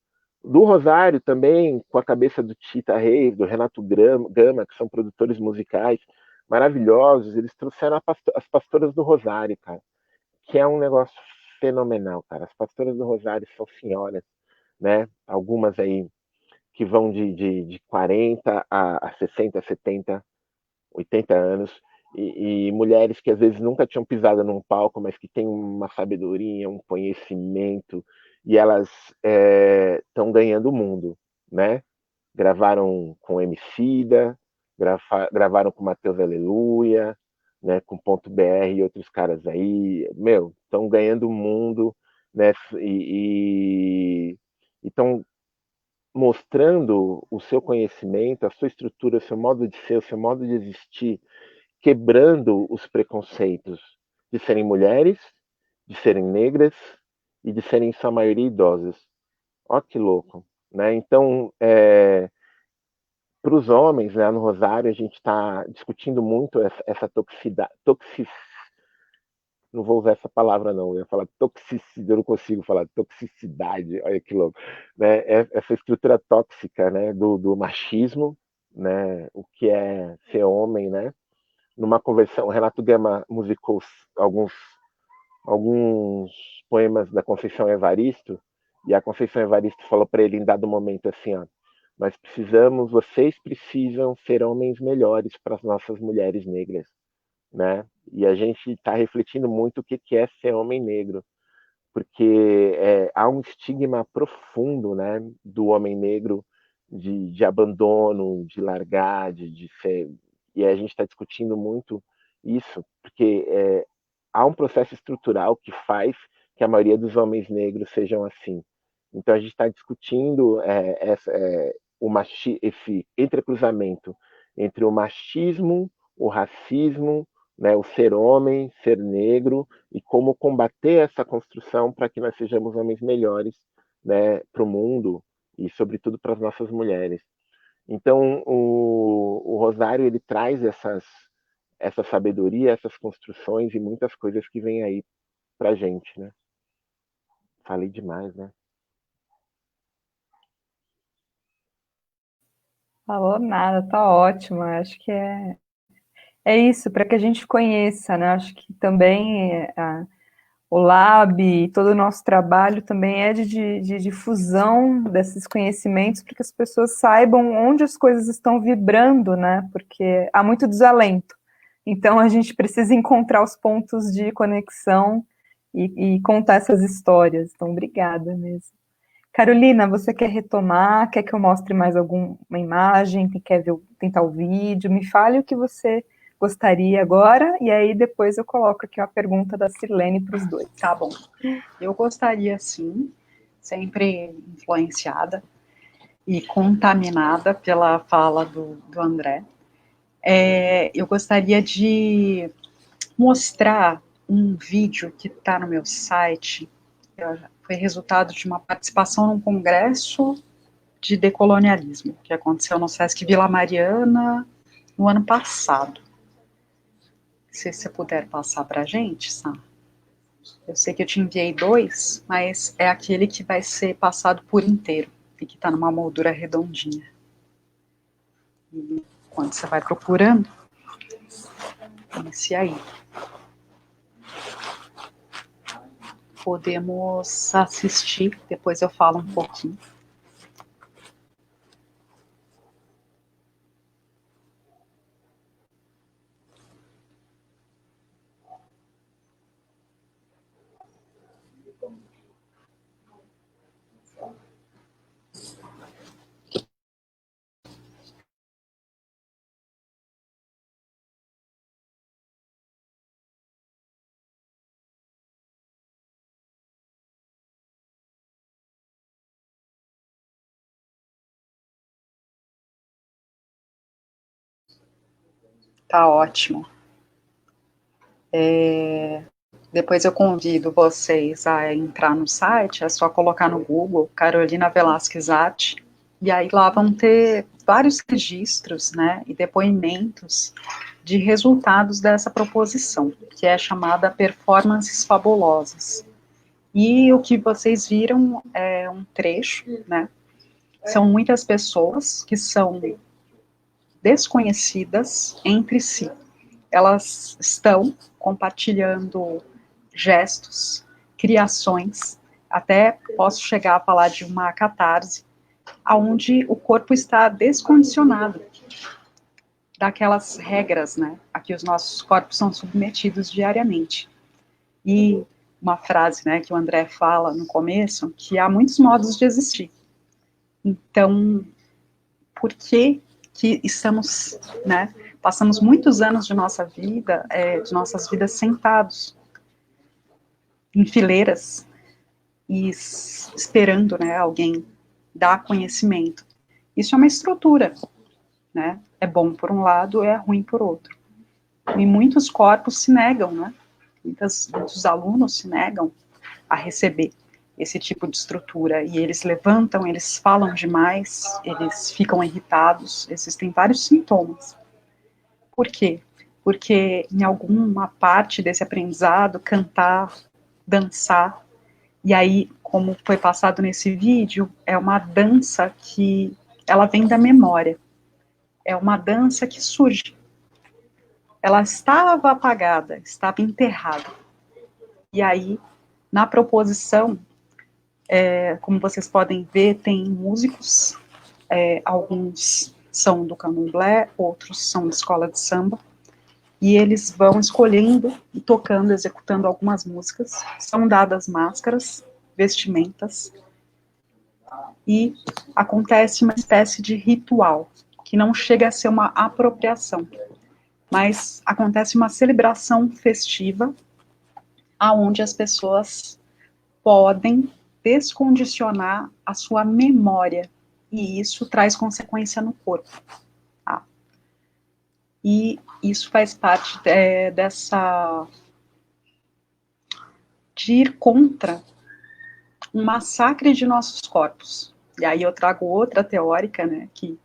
Do Rosário também, com a cabeça do Tita Reis, do Renato Gama, que são produtores musicais maravilhosos, eles trouxeram as pastoras do Rosário, cara, que é um negócio fenomenal, cara. As pastoras do Rosário são senhoras, né? Algumas aí que vão de 40 a 60, 70, 80 anos, e mulheres que às vezes nunca tinham pisado num palco, mas que têm uma sabedoria, um conhecimento, e elas estão ganhando o mundo, né? Gravaram com Emicida, gravaram com Matheus Aleluia, né, com Ponto BR e outros caras aí, estão ganhando o mundo, né, e estão mostrando o seu conhecimento, a sua estrutura, o seu modo de ser, o seu modo de existir, quebrando os preconceitos de serem mulheres, de serem negras e de serem, em sua maioria, idosas. Ó que louco, né? Então, para os homens, né, no Rosário, a gente está discutindo muito essa não vou usar essa palavra não, eu ia falar toxicidade, eu não consigo falar toxicidade, olha que louco, né? Essa estrutura tóxica, né, do machismo, né, o que é ser homem, né? Numa conversão, o Renato Gama musicou alguns poemas da Conceição Evaristo, e a Conceição Evaristo falou para ele em dado momento assim, ó, vocês precisam ser homens melhores para as nossas mulheres negras, né? E a gente está refletindo muito o que é ser homem negro, porque há um estigma profundo, né, do homem negro de abandono, de largar, de ser, e a gente está discutindo muito isso, porque há um processo estrutural que faz que a maioria dos homens negros sejam assim. Então a gente está discutindo esse entrecruzamento entre o machismo, o racismo, né, o ser homem, ser negro, e como combater essa construção para que nós sejamos homens melhores, né, para o mundo e, sobretudo, para as nossas mulheres. Então, o Rosário ele traz essa sabedoria, essas construções e muitas coisas que vêm aí para a gente, né? Falei demais, né? Falou nada, tá ótimo. Acho que é isso, para que a gente conheça, né? Acho que também o Lab e todo o nosso trabalho também é de difusão desses conhecimentos para que as pessoas saibam onde as coisas estão vibrando, né? Porque há muito desalento. Então a gente precisa encontrar os pontos de conexão e contar essas histórias. Então, obrigada mesmo. Carolina, você quer retomar? Quer que eu mostre mais alguma imagem? Quer ver, tentar o vídeo? Me fale o que você gostaria agora, e aí depois eu coloco aqui uma pergunta da Sirlene para os dois. Tá bom. Eu gostaria, sim, sempre influenciada e contaminada pela fala do André, eu gostaria de mostrar um vídeo que está no meu site, foi resultado de uma participação num congresso de decolonialismo, que aconteceu no Sesc Vila Mariana no ano passado. Se você puder passar para a gente, Sam. Eu sei que eu te enviei 2, mas é aquele que vai ser passado por inteiro e que está numa moldura redondinha. E quando você vai procurando, esse aí. Podemos assistir, depois eu falo um pouquinho. Tá ótimo. Depois eu convido vocês a entrar no site, é só colocar no Google Carolina Velasquez Arte, e aí lá vão ter vários registros, né, e depoimentos de resultados dessa proposição, que é chamada Performances Fabulosas. E o que vocês viram é um trecho, né, são muitas pessoas que são desconhecidas entre si. Elas estão compartilhando gestos, criações, até posso chegar a falar de uma catarse, onde o corpo está descondicionado daquelas regras, né, a que os nossos corpos são submetidos diariamente. E uma frase, né, que o André fala no começo, que há muitos modos de existir. Então, por que que estamos, né, passamos muitos anos de nossa vida, de nossas vidas sentados, em fileiras, e esperando, né, alguém dar conhecimento. Isso é uma estrutura, né, é bom por um lado, é ruim por outro. E muitos corpos se negam, né, muitos alunos se negam a receber esse tipo de estrutura, e eles levantam, eles falam demais, eles ficam irritados, existem vários sintomas. Por quê? Porque em alguma parte desse aprendizado, cantar, dançar, e aí, como foi passado nesse vídeo, é uma dança que ela vem da memória, é uma dança que surge. Ela estava apagada, estava enterrada. E aí, na proposição, como vocês podem ver, tem músicos, alguns são do candomblé, outros são de escola de samba, e eles vão escolhendo e tocando, executando algumas músicas, são dadas máscaras, vestimentas, e acontece uma espécie de ritual, que não chega a ser uma apropriação, mas acontece uma celebração festiva, aonde as pessoas podem descondicionar a sua memória, e isso traz consequência no corpo. Tá? E isso faz parte de ir contra um massacre de nossos corpos. E aí eu trago outra teórica, né, que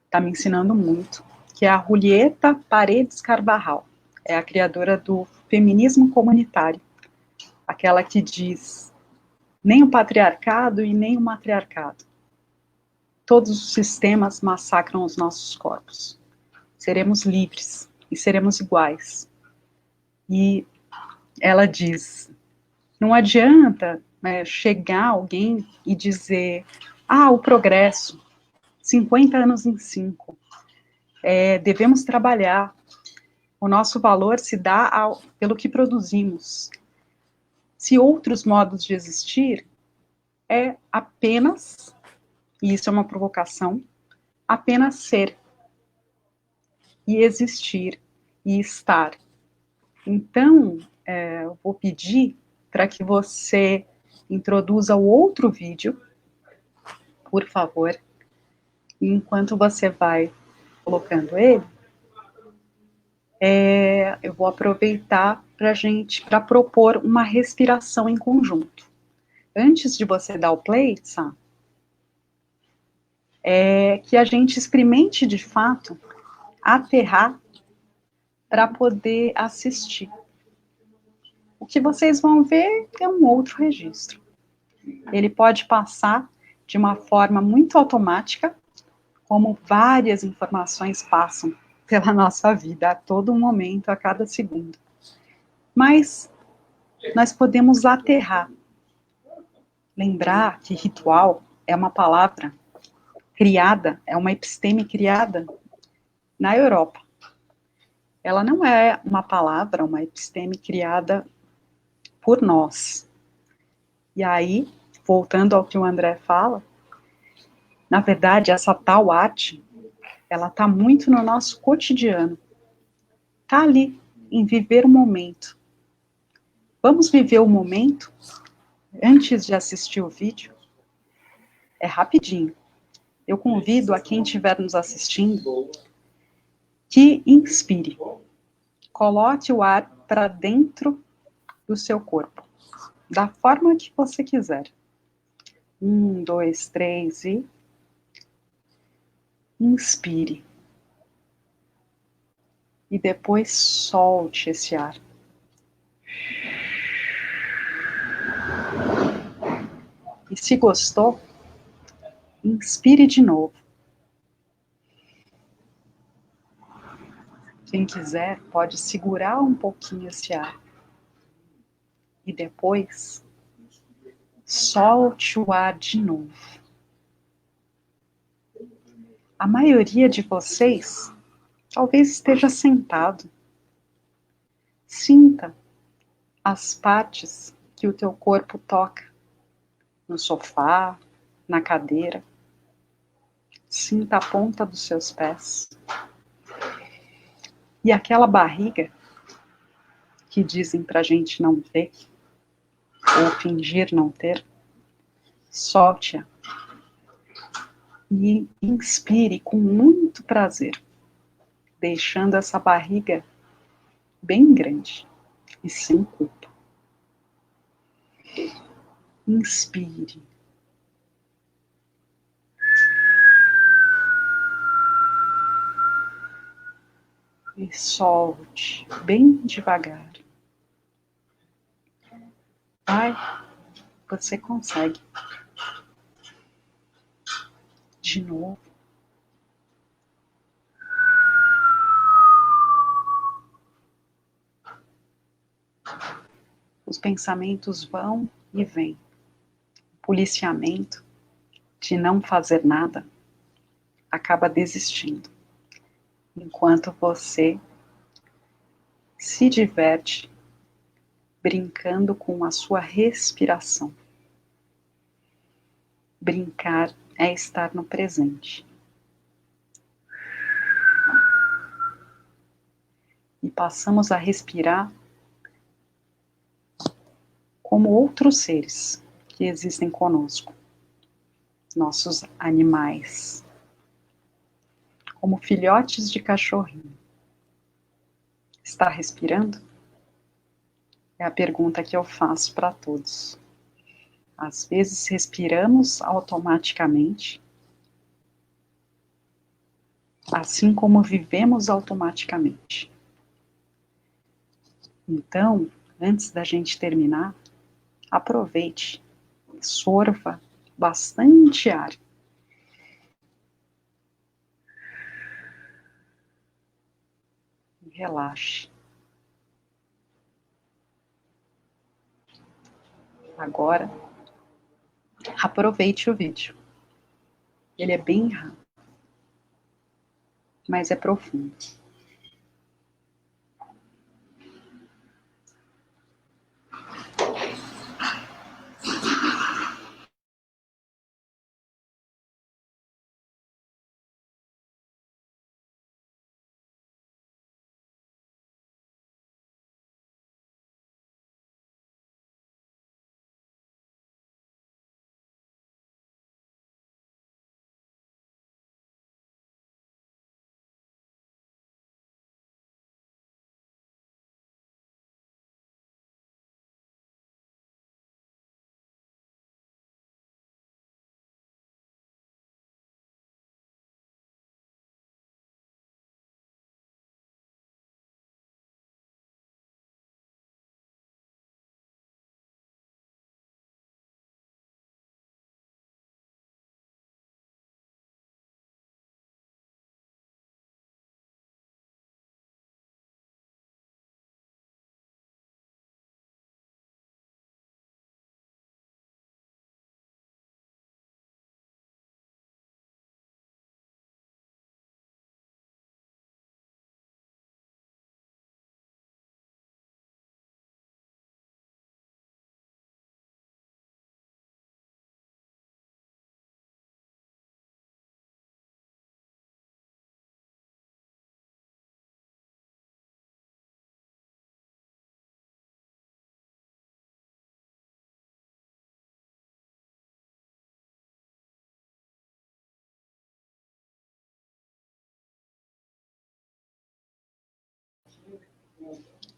está me ensinando muito, que é a Julieta Paredes Carvajal. É a criadora do feminismo comunitário, aquela que diz nem o patriarcado e nem o matriarcado. Todos os sistemas massacram os nossos corpos. Seremos livres e seremos iguais. E ela diz, não adianta, né, chegar alguém e dizer, o progresso, 50 anos em 5, devemos trabalhar, o nosso valor se dá pelo que produzimos. Se outros modos de existir é apenas, e isso é uma provocação, apenas ser, e existir, e estar. Então, eu vou pedir para que você introduza o outro vídeo, por favor, e enquanto você vai colocando ele, eu vou aproveitar para propor uma respiração em conjunto. Antes de você dar o play, Sam, que a gente experimente de fato aterrar para poder assistir. o que vocês vão ver é um outro registro. Ele pode passar de uma forma muito automática, como várias informações passam pela nossa vida, a todo momento, a cada segundo. Mas nós podemos aterrar. Lembrar que ritual é uma palavra criada, é uma episteme criada na Europa. Ela não é uma palavra, uma episteme criada por nós. E aí, voltando ao que o André fala, na verdade, essa tal arte, ela está muito no nosso cotidiano. Está ali, em viver o momento. Vamos viver o momento antes de assistir o vídeo? É rapidinho. Eu convido a quem estiver nos assistindo que inspire. Coloque o ar para dentro do seu corpo, da forma que você quiser. 1, 2, 3 e inspire. E depois solte esse ar. E se gostou, inspire de novo. Quem quiser pode segurar um pouquinho esse ar. E depois solte o ar de novo. A maioria de vocês talvez esteja sentado. Sinta as partes que o teu corpo toca. No sofá, na cadeira. Sinta a ponta dos seus pés. E aquela barriga que dizem pra gente não ter, ou fingir não ter, solte-a. E inspire com muito prazer, deixando essa barriga bem grande e sem culpa. Inspire. E solte bem devagar. Vai, você consegue. De novo. Os pensamentos vão e vêm. O policiamento de não fazer nada acaba desistindo, enquanto você se diverte brincando com a sua respiração. Brincar é estar no presente. E passamos a respirar como outros seres que existem conosco. Nossos animais. Como filhotes de cachorrinho. Está respirando? É a pergunta que eu faço para todos. Às vezes respiramos automaticamente, assim como vivemos automaticamente. Então, antes da gente terminar, aproveite, sorva bastante ar. E relaxe. Agora, aproveite o vídeo. Ele é bem rápido, mas é profundo.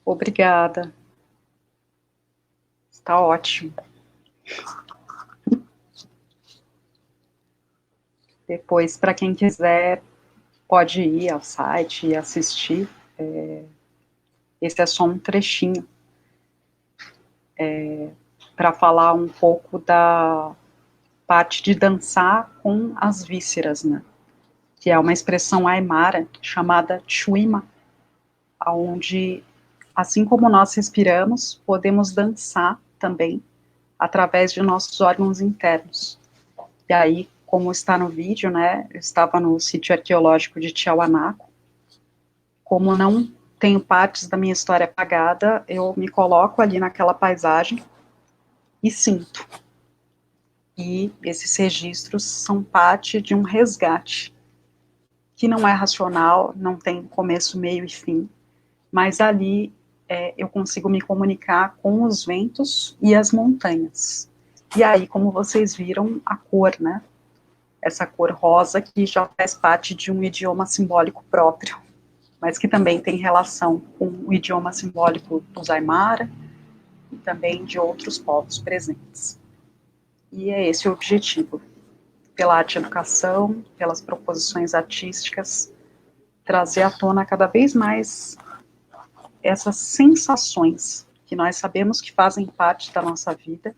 Obrigada. Está ótimo. Depois, para quem quiser, pode ir ao site e assistir. Esse é só um trechinho para falar um pouco da parte de dançar com as vísceras, né? Que é uma expressão aimara chamada chuima, onde, assim como nós respiramos, podemos dançar também através de nossos órgãos internos. E aí, como está no vídeo, né, eu estava no sítio arqueológico de Tiahuanaco, como não tenho partes da minha história apagada, eu me coloco ali naquela paisagem e sinto. E esses registros são parte de um resgate, que não é racional, não tem começo, meio e fim, mas ali eu consigo me comunicar com os ventos e as montanhas. E aí, como vocês viram, a cor, né? Essa cor rosa que já faz parte de um idioma simbólico próprio, mas que também tem relação com o idioma simbólico dos Aymara e também de outros povos presentes. E é esse o objetivo, pela arte-educação, pelas proposições artísticas, trazer à tona cada vez mais essas sensações que nós sabemos que fazem parte da nossa vida,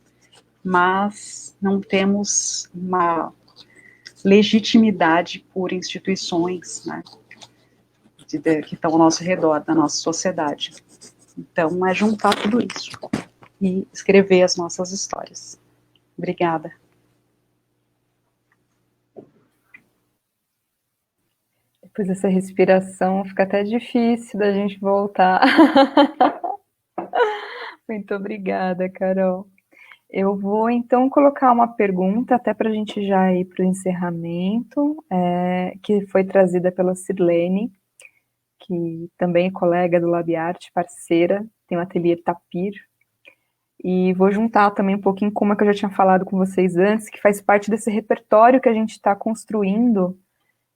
mas não temos uma legitimidade por instituições, né, que estão ao nosso redor, da nossa sociedade. Então, é juntar tudo isso e escrever as nossas histórias. Obrigada. Depois dessa respiração, fica até difícil da gente voltar. Muito obrigada, Carol. Eu vou, então, colocar uma pergunta, até para a gente já ir para o encerramento, que foi trazida pela Sirlene, que também é colega do Labiarte, parceira, tem o ateliê Tapir, e vou juntar também um pouquinho como é que eu já tinha falado com vocês antes, que faz parte desse repertório que a gente está construindo,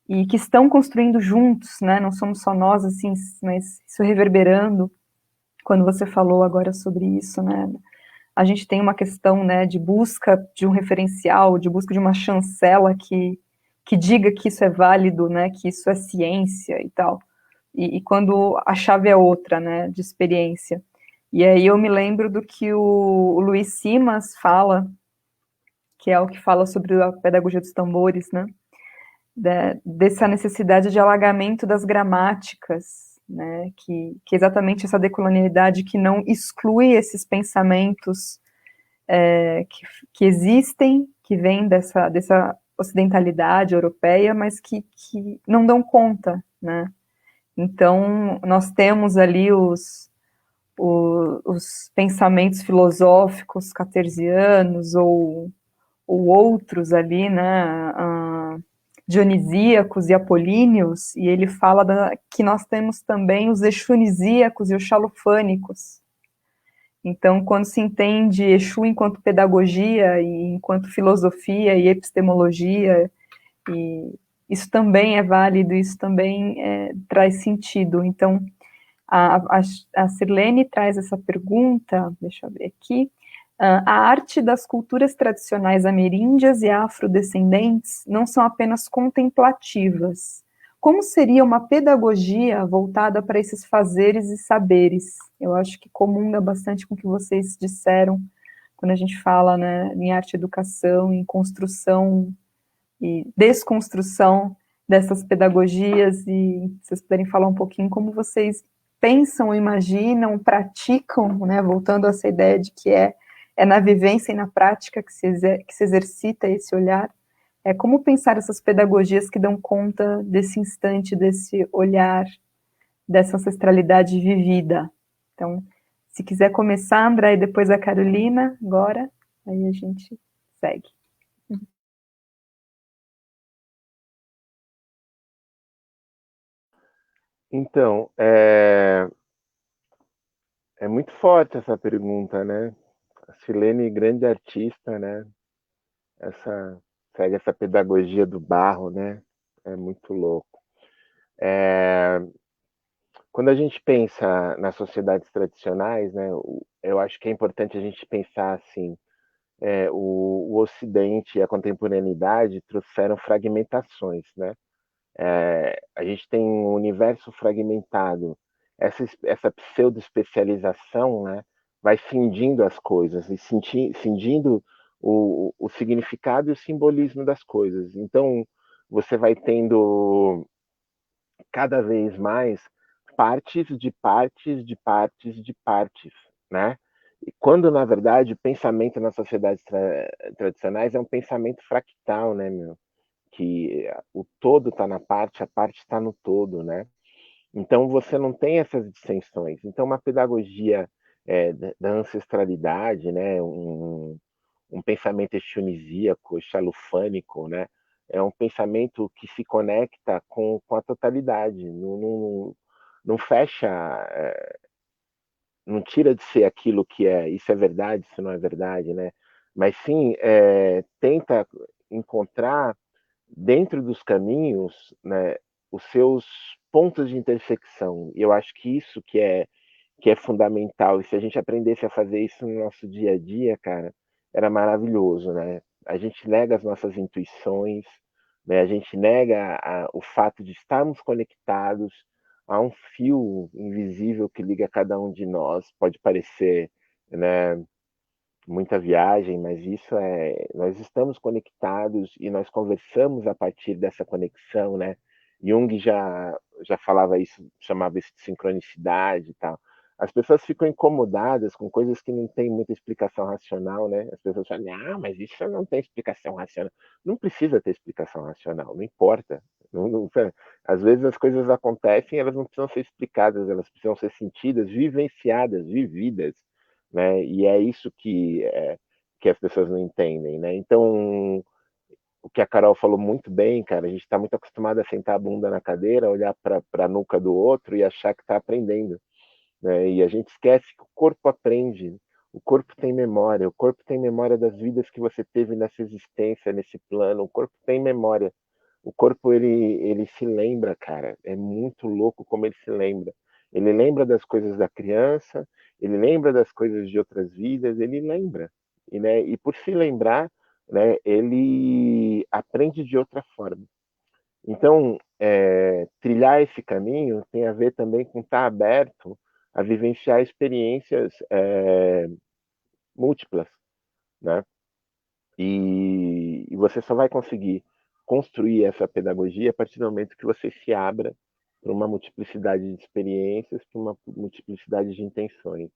e que estão construindo juntos, né, não somos só nós, assim, mas isso reverberando, quando você falou agora sobre isso, né, a gente tem uma questão, né, de busca de um referencial, de busca de uma chancela que diga que isso é válido, né, que isso é ciência e tal, e quando a chave é outra, né, de experiência. E aí eu me lembro do que o Luiz Simas fala, que é o que fala sobre a pedagogia dos tambores, né, dessa necessidade de alargamento das gramáticas, né, que exatamente essa decolonialidade que não exclui esses pensamentos que existem, que vêm dessa ocidentalidade europeia, mas que não dão conta, né? Então, nós temos ali os pensamentos filosóficos cartesianos ou outros ali, né, dionisíacos e apolíneos, e ele fala que nós temos também os exunisíacos e os xalofânicos. Então, quando se entende Exu enquanto pedagogia e enquanto filosofia e epistemologia, e isso também é válido, isso também traz sentido. Então, a Sirlene traz essa pergunta, deixa eu ver aqui, a arte das culturas tradicionais ameríndias e afrodescendentes não são apenas contemplativas. Como seria uma pedagogia voltada para esses fazeres e saberes? Eu acho que comunga bastante com o que vocês disseram, quando a gente fala, né, em arte-educação, em construção e desconstrução dessas pedagogias, e vocês puderem falar um pouquinho como vocês pensam, imaginam, praticam, né, voltando a essa ideia de que é na vivência e na prática que se exercita esse olhar, como pensar essas pedagogias que dão conta desse instante, desse olhar, dessa ancestralidade vivida. Então, se quiser começar, André, e depois a Carolina, agora, aí a gente segue. Então, é muito forte essa pergunta, né? A Silene, grande artista, né? Segue essa pedagogia do barro, né? É muito louco. quando a gente pensa nas sociedades tradicionais, né, eu acho que é importante a gente pensar assim, o Ocidente e a contemporaneidade trouxeram fragmentações, né? A gente tem um universo fragmentado. Essa pseudo-especialização, né, vai cindindo as coisas e cindindo o significado e o simbolismo das coisas. Então, você vai tendo cada vez mais partes de partes de partes de partes, né? E quando, na verdade, o pensamento nas sociedades tradicionais é um pensamento fractal, né, meu? Que o todo está na parte, a parte está no todo, né? Então você não tem essas dissensões. Então uma pedagogia da ancestralidade, né? Um pensamento extionisíaco, xalufânico, né? É um pensamento que se conecta com a totalidade, não fecha, não tira de ser aquilo que é, isso é verdade, isso não é verdade, né? Mas sim tenta encontrar dentro dos caminhos, né, os seus pontos de intersecção. E eu acho que isso que é fundamental. E se a gente aprendesse a fazer isso no nosso dia a dia, cara, era maravilhoso, né? A gente nega as nossas intuições, né? A gente nega o fato de estarmos conectados a um fio invisível que liga cada um de nós. Pode parecer, né, muita viagem, mas isso nós estamos conectados e nós conversamos a partir dessa conexão, né? Jung já falava isso, chamava isso de sincronicidade e tal. As pessoas ficam incomodadas com coisas que não têm muita explicação racional, né? As pessoas falam, ah, mas isso não tem explicação racional. Não precisa ter explicação racional, não importa. Às vezes as coisas acontecem, elas não precisam ser explicadas, elas precisam ser sentidas, vivenciadas, vividas, né? E é isso que as pessoas não entendem, né? Então, o que a Carol falou muito bem, cara, a gente está muito acostumado a sentar a bunda na cadeira, olhar para a nuca do outro e achar que está aprendendo, né? E a gente esquece que o corpo aprende, o corpo tem memória, o corpo tem memória das vidas que você teve nessa existência, nesse plano, o corpo tem memória. O corpo, ele se lembra, cara. É muito louco como ele se lembra. Ele lembra das coisas da criança, ele lembra das coisas de outras vidas, ele lembra. E, né, e por se lembrar, né, ele aprende de outra forma. Então, trilhar esse caminho tem a ver também com estar aberto a vivenciar experiências múltiplas, né? E você só vai conseguir construir essa pedagogia a partir do momento que você se abra para uma multiplicidade de experiências, para uma multiplicidade de intenções.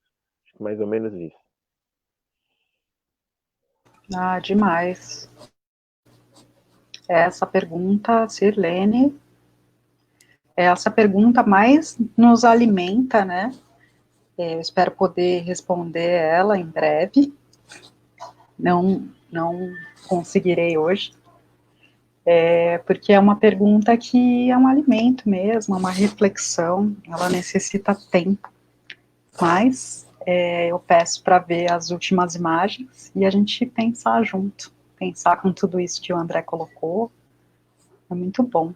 Acho que mais ou menos isso. Ah, demais. Essa pergunta, Sirlene, essa pergunta mais nos alimenta, né? Eu espero poder responder ela em breve. Não conseguirei hoje, porque é uma pergunta que é um alimento mesmo, é uma reflexão, ela necessita tempo. Mas eu peço para ver as últimas imagens e a gente pensar junto, pensar com tudo isso que o André colocou, é muito bom.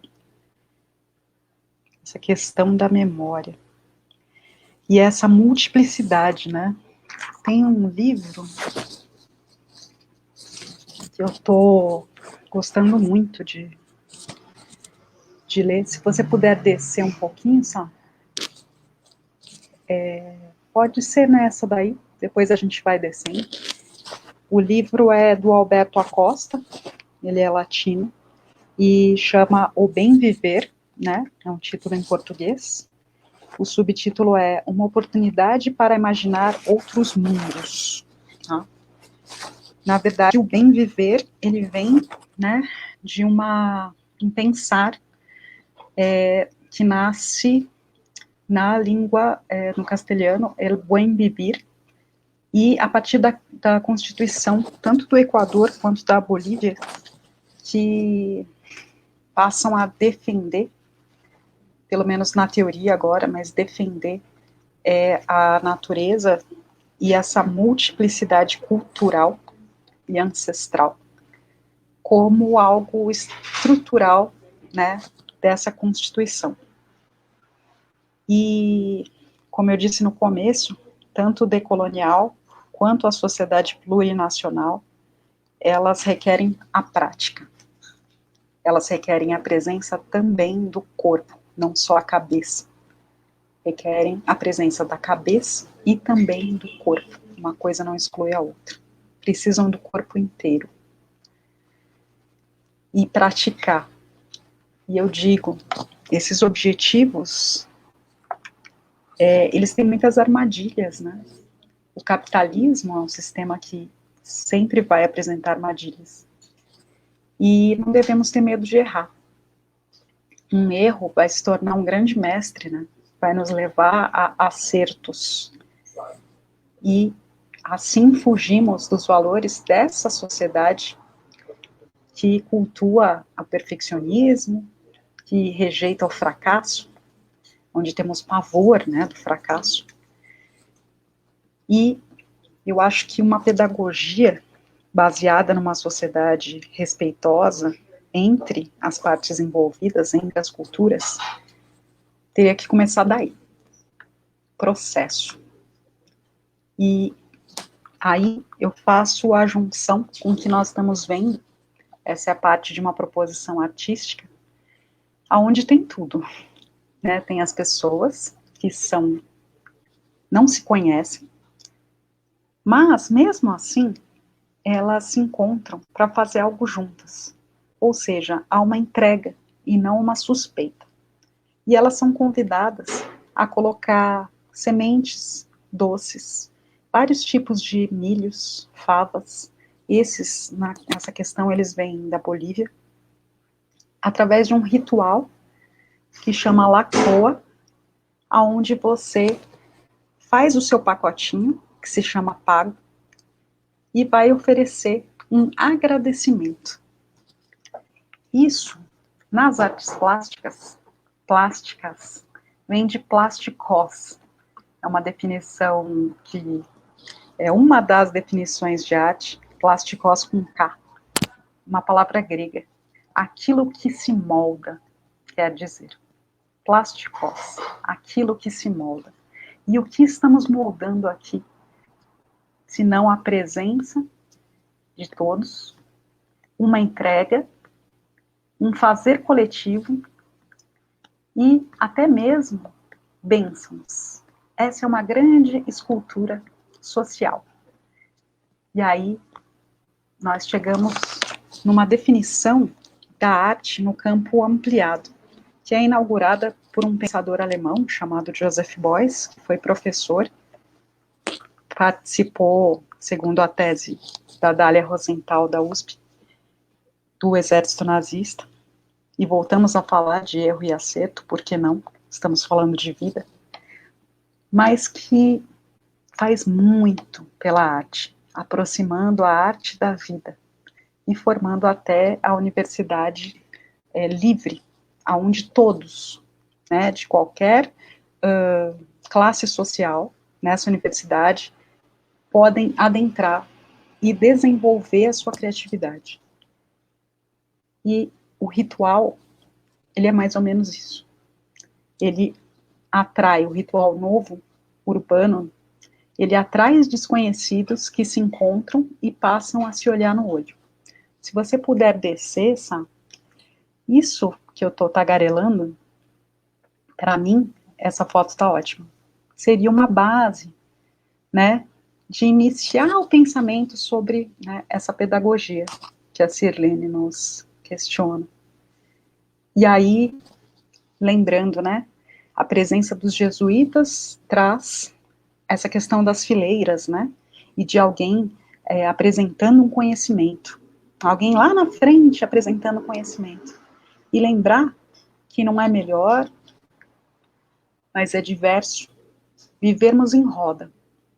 Essa questão da memória. E essa multiplicidade, né? Tem um livro que eu estou gostando muito de ler. Se você puder descer um pouquinho, só. Pode ser nessa daí, depois a gente vai descendo. O livro é do Alberto Acosta, ele é latino, e chama O Bem Viver, né? É um título em português. O subtítulo é Uma Oportunidade para Imaginar Outros Mundos. Tá? Na verdade, o bem viver, ele vem, né, de um pensar que nasce na língua, no castelhano, el buen vivir, e a partir da Constituição, tanto do Equador quanto da Bolívia, que passam a defender, pelo menos na teoria agora, mas defender a natureza e essa multiplicidade cultural e ancestral como algo estrutural, né, dessa Constituição. E, como eu disse no começo, tanto o decolonial quanto a sociedade plurinacional, elas requerem a prática. Elas requerem a presença também do corpo, não só a cabeça. Requerem a presença da cabeça e também do corpo. Uma coisa não exclui a outra. Precisam do corpo inteiro. E praticar. E eu digo, esses objetivos, eles têm muitas armadilhas, né? O capitalismo é um sistema que sempre vai apresentar armadilhas. E não devemos ter medo de errar. Um erro vai se tornar um grande mestre, né? Vai nos levar a acertos. E assim fugimos dos valores dessa sociedade que cultua o perfeccionismo, que rejeita o fracasso, onde temos pavor, né, do fracasso. E eu acho que uma pedagogia baseada numa sociedade respeitosa entre as partes envolvidas, entre as culturas, teria que começar daí. Processo. E aí eu faço a junção com o que nós estamos vendo, essa é a parte de uma proposição artística, aonde tem tudo, né? Tem as pessoas que não se conhecem, mas mesmo assim, elas se encontram para fazer algo juntas, ou seja, há uma entrega e não uma suspeita. E elas são convidadas a colocar sementes doces, vários tipos de milhos, favas, nessa questão, eles vêm da Bolívia, através de um ritual que chama Lacoa, aonde você faz o seu pacotinho, que se chama pago, e vai oferecer um agradecimento. Isso, nas artes plásticas, vem de plásticos. É uma definição que é uma das definições de arte, plásticos com K, uma palavra grega. Aquilo que se molda, quer dizer. Plásticos, aquilo que se molda. E o que estamos moldando aqui? Se não a presença de todos, uma entrega, um fazer coletivo e até mesmo bênçãos. Essa é uma grande escultura social. E aí nós chegamos numa definição da arte no campo ampliado, que é inaugurada por um pensador alemão chamado Joseph Beuys, que foi professor, participou, segundo a tese da Dália Rosenthal da USP, do exército nazista, e voltamos a falar de erro e acerto, por que não? Estamos falando de vida, mas que faz muito pela arte, aproximando a arte da vida e formando até a universidade livre, onde todos, né, de qualquer classe social, nessa universidade, podem adentrar e desenvolver a sua criatividade. E o ritual, ele é mais ou menos isso. Ele atrai, o ritual novo, urbano, ele atrai os desconhecidos que se encontram e passam a se olhar no olho. Se você puder descer, sabe? Isso que eu estou tagarelando, para mim, essa foto está ótima. Seria uma base, né, de iniciar o pensamento sobre, né, essa pedagogia que a Sirlene nos questiona. E aí, lembrando, né, a presença dos jesuítas traz essa questão das fileiras, né, e de alguém apresentando um conhecimento, alguém lá na frente apresentando conhecimento. E lembrar que não é melhor, mas é diverso, vivermos em roda.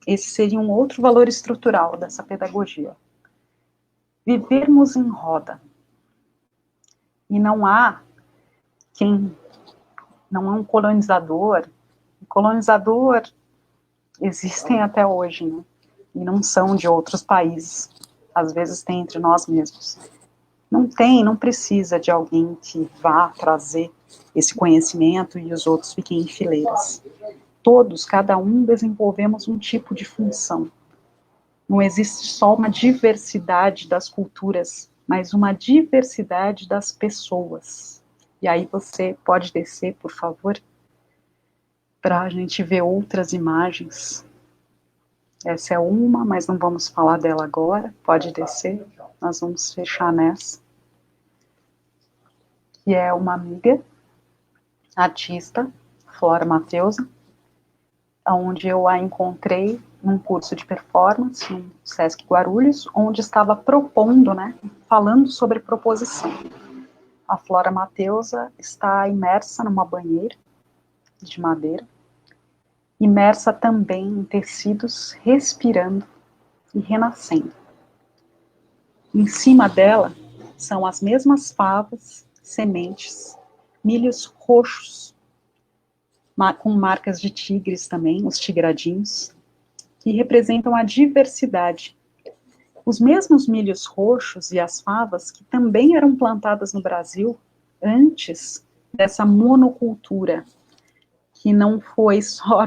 Esse seria um outro valor estrutural dessa pedagogia. Vivermos em roda. E não há um colonizador. Colonizador existem até hoje, né? E não são de outros países. Às vezes tem entre nós mesmos. Não precisa de alguém que vá trazer esse conhecimento e os outros fiquem em fileiras. Todos, cada um, desenvolvemos um tipo de função. Não existe só uma diversidade das culturas, mas uma diversidade das pessoas. E aí você pode descer, por favor, para a gente ver outras imagens. Essa é uma, mas não vamos falar dela agora. Pode descer, nós vamos fechar nessa. Que é uma amiga, artista, Flora Mateusa, onde eu a encontrei num curso de performance no Sesc Guarulhos, onde estava propondo, né, falando sobre proposição. A Flora Mateusa está imersa numa banheira de madeira, imersa também em tecidos, respirando e renascendo. Em cima dela são as mesmas favas, sementes, milhos roxos, com marcas de tigres também, os tigradinhos, que representam a diversidade. Os mesmos milhos roxos e as favas que também eram plantadas no Brasil antes dessa monocultura, que não foi só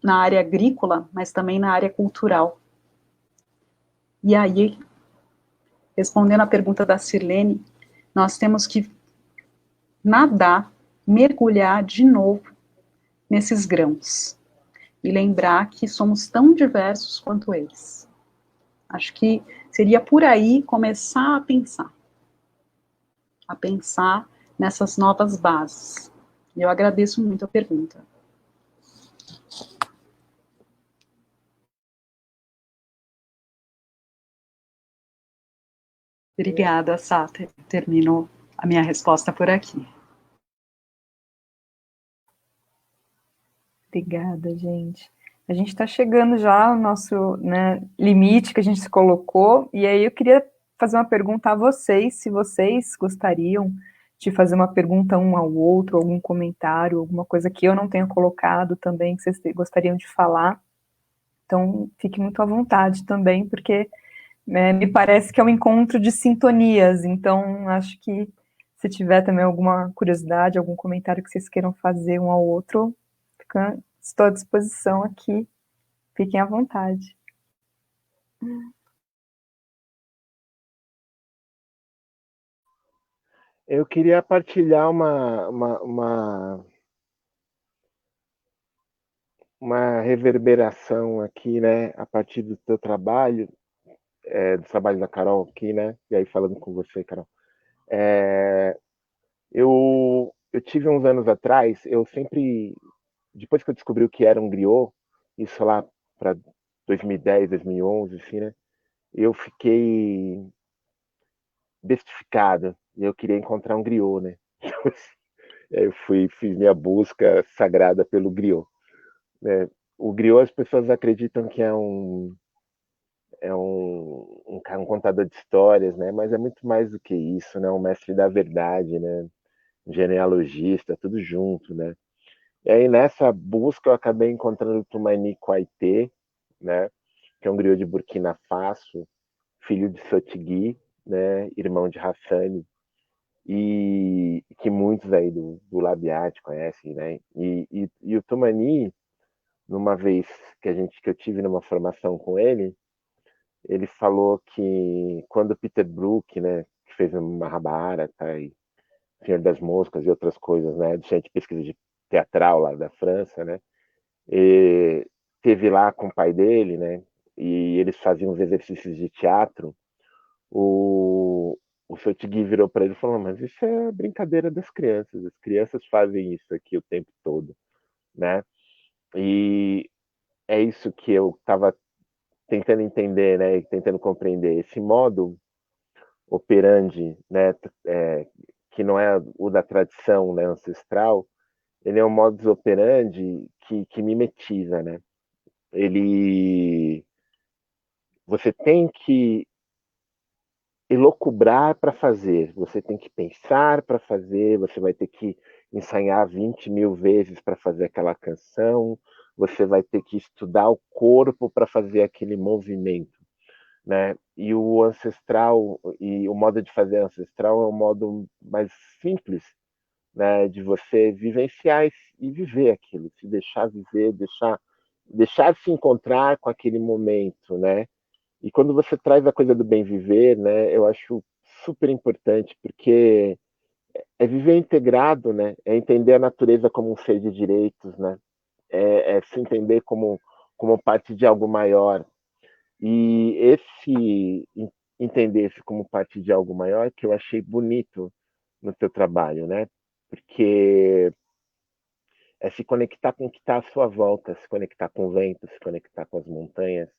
na área agrícola, mas também na área cultural. E aí, respondendo à pergunta da Sirlene, nós temos que nadar, mergulhar de novo nesses grãos e lembrar que somos tão diversos quanto eles. Acho que seria por aí começar a pensar nessas novas bases. E eu agradeço muito a pergunta. Obrigada, Sata. Termino a minha resposta por aqui. Obrigada, gente. A gente está chegando já ao nosso, né, limite que a gente se colocou, e aí eu queria fazer uma pergunta a vocês, se vocês gostariam de fazer uma pergunta um ao outro, algum comentário, alguma coisa que eu não tenha colocado também, que vocês gostariam de falar. Então, fique muito à vontade também, porque me parece que é um encontro de sintonias, então acho que se tiver também alguma curiosidade, algum comentário que vocês queiram fazer um ao outro, estou à disposição aqui, fiquem à vontade. Eu queria partilhar uma reverberação aqui, né, a partir do teu trabalho, do trabalho da Carol aqui, né, e aí falando com você, Carol. Eu tive uns anos atrás, eu sempre, depois que eu descobri o que era um griot, isso lá para 2010, 2011, assim, né, eu fiquei bestificado, e eu queria encontrar um griot, né. Eu fiz minha busca sagrada pelo griot, né. O griot, as pessoas acreditam que é um contador de histórias, né? Mas é muito mais do que isso, né? Um mestre da verdade, né? Um genealogista, tudo junto, né? E aí nessa busca eu acabei encontrando o Toumani Kouaté, né? Que é um griot de Burkina Faso, filho de Sotigui, né? Irmão de Hassani, e que muitos aí do Labiate conhecem, né? E o Toumani, numa vez que eu tive numa formação com ele falou que quando Peter Brook, né, que fez o Mahabharata e Senhor das Moscas e outras coisas, né, do centro de pesquisa de teatral lá da França, né, e teve lá com o pai dele, né, e eles faziam os exercícios de teatro, o, o Sotigui virou para ele e falou, mas isso é brincadeira das crianças, as crianças fazem isso aqui o tempo todo, né, e é isso que eu estava tentando entender, né, tentando compreender, esse modo operandi, né, que não é o da tradição, né, ancestral, ele é um modus operandi que mimetiza, né? Ele, você tem que elocubrar para fazer, você tem que pensar para fazer, você vai ter que ensaiar 20 mil vezes para fazer aquela canção, você vai ter que estudar o corpo para fazer aquele movimento, né? E o ancestral e o modo de fazer ancestral é um modo mais simples né, de você vivenciar e viver aquilo, se deixar viver, deixar se encontrar com aquele momento, né? E quando você traz a coisa do bem viver, né, eu acho super importante, porque é viver integrado, né? É entender a natureza como um ser de direitos, né? É se entender como parte de algo maior. E esse entender-se como parte de algo maior que eu achei bonito no teu trabalho, né? Porque é se conectar com o que está à sua volta, se conectar com o vento, se conectar com as montanhas,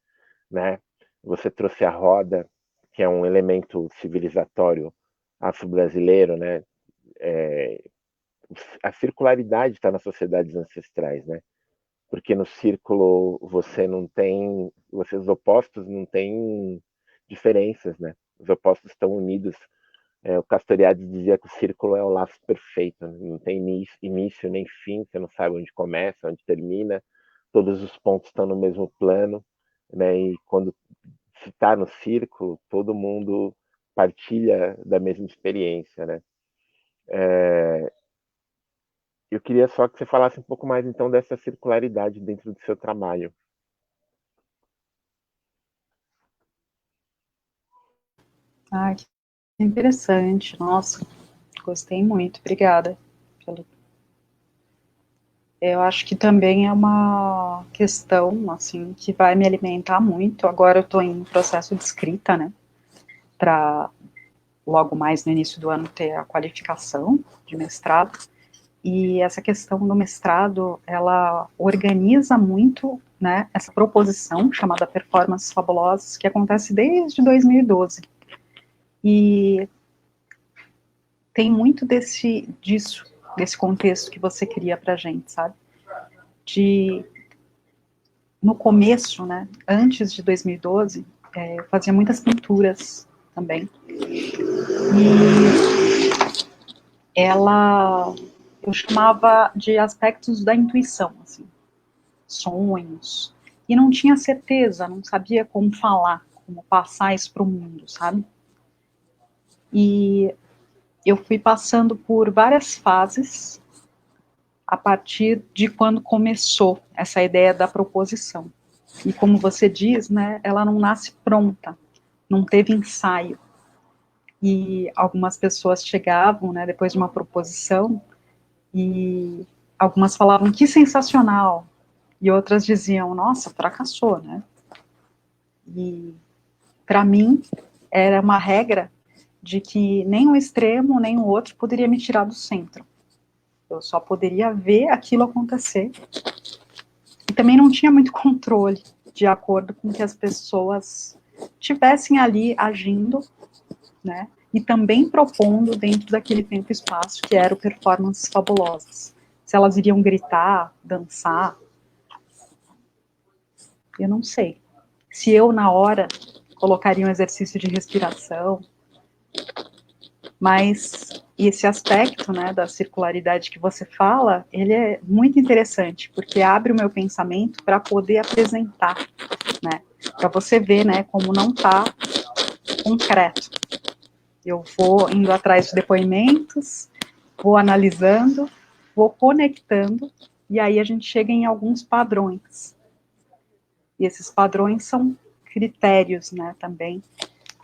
né? Você trouxe a roda, que é um elemento civilizatório afro-brasileiro, né? É, a circularidade está nas sociedades ancestrais, né? Porque no círculo você não tem, os opostos não têm diferenças, né? Os opostos estão unidos. O Castoriadis dizia que o círculo é o laço perfeito, né? Não tem início nem fim, você não sabe onde começa, onde termina, todos os pontos estão no mesmo plano, né? E quando se está no círculo, todo mundo partilha da mesma experiência, né? Eu queria só que você falasse um pouco mais então dessa circularidade dentro do seu trabalho. Ah, que interessante. Nossa, gostei muito. Obrigada. Eu acho que também é uma questão, assim, que vai me alimentar muito. Agora eu estou em processo de escrita, né, para logo mais no início do ano ter a qualificação de mestrado. E essa questão do mestrado, ela organiza muito, né, essa proposição chamada Performances Fabulosas, que acontece desde 2012. E tem muito desse contexto que você cria pra gente, sabe? De, no começo, né, antes de 2012, eu fazia muitas pinturas também. E eu chamava de aspectos da intuição, assim, sonhos, e não tinha certeza, não sabia como falar, como passar isso para o mundo, sabe? E eu fui passando por várias fases a partir de quando começou essa ideia da proposição. E como você diz, né, ela não nasce pronta, não teve ensaio. E algumas pessoas chegavam, né, depois de uma proposição, e algumas falavam que sensacional, e outras diziam, nossa, fracassou, né? E para mim era uma regra de que nem um extremo nem o outro poderia me tirar do centro. Eu só poderia ver aquilo acontecer. E também não tinha muito controle de acordo com que as pessoas tivessem ali agindo, né? E também propondo dentro daquele tempo e espaço que era o Performances Fabulosas. Se elas iriam gritar, dançar, eu não sei. Se eu, na hora, colocaria um exercício de respiração, mas esse aspecto, né, da circularidade que você fala, ele é muito interessante, porque abre o meu pensamento para poder apresentar, né, para você ver, né, como não está concreto. Eu vou indo atrás de depoimentos, vou analisando, vou conectando, e aí a gente chega em alguns padrões. E esses padrões são critérios, né, também,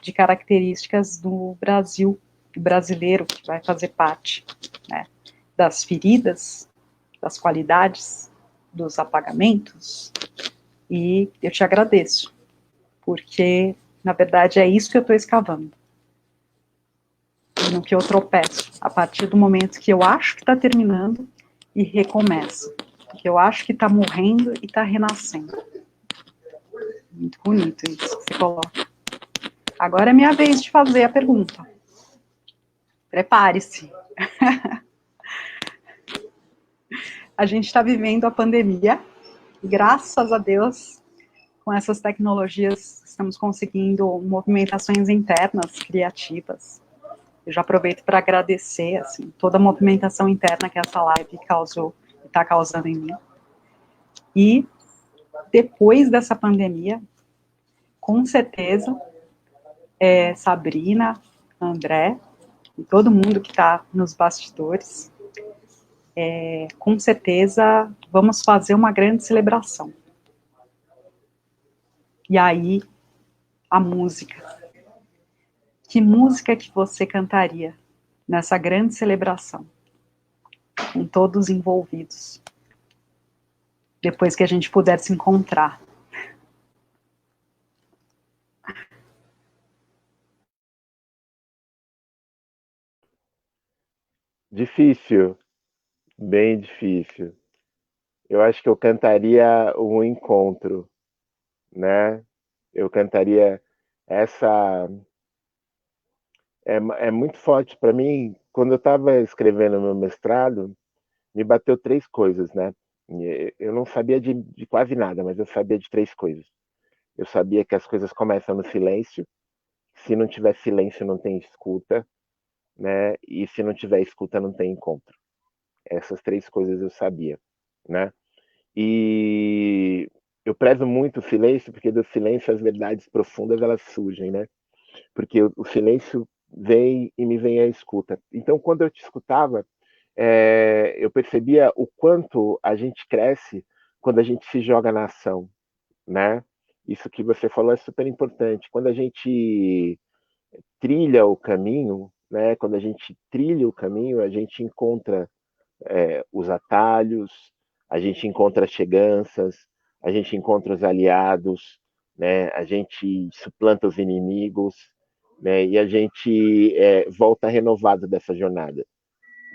de características do Brasil, do brasileiro que vai fazer parte, né, das feridas, das qualidades, dos apagamentos, e eu te agradeço, porque, na verdade, é isso que eu estou escavando, no que eu tropeço, a partir do momento que eu acho que está terminando e recomeça, que eu acho que está morrendo e está renascendo. Muito bonito isso que você coloca. Agora é minha vez de fazer a pergunta. Prepare-se. A gente está vivendo a pandemia, e graças a Deus, com essas tecnologias, estamos conseguindo movimentações internas criativas. Eu já aproveito para agradecer assim, toda a movimentação interna que essa live causou e está causando em mim. E depois dessa pandemia, com certeza, Sabrina, André e todo mundo que está nos bastidores com certeza vamos fazer uma grande celebração. E aí, a música. Que música que você cantaria nessa grande celebração? Com todos envolvidos. Depois que a gente puder se encontrar. Difícil, bem difícil. Eu acho que eu cantaria o encontro, né? Eu cantaria essa. É muito forte para mim. Quando eu estava escrevendo meu mestrado, me bateu três coisas, né? Eu não sabia de quase nada, mas eu sabia de três coisas. Eu sabia que as coisas começam no silêncio. Se não tiver silêncio, não tem escuta, né? E se não tiver escuta, não tem encontro. Essas três coisas eu sabia, né? E eu prezo muito o silêncio, porque do silêncio as verdades profundas elas surgem, né? Porque o silêncio vem e me vem a escuta. Então, quando eu te escutava, eu percebia o quanto a gente cresce quando a gente se joga na ação, né? Isso que você falou é super importante. Quando a gente trilha o caminho, né? Quando a gente trilha o caminho, a gente encontra os atalhos, a gente encontra as cheganças, a gente encontra os aliados, né? A gente suplanta os inimigos, né? E a gente volta renovado dessa jornada.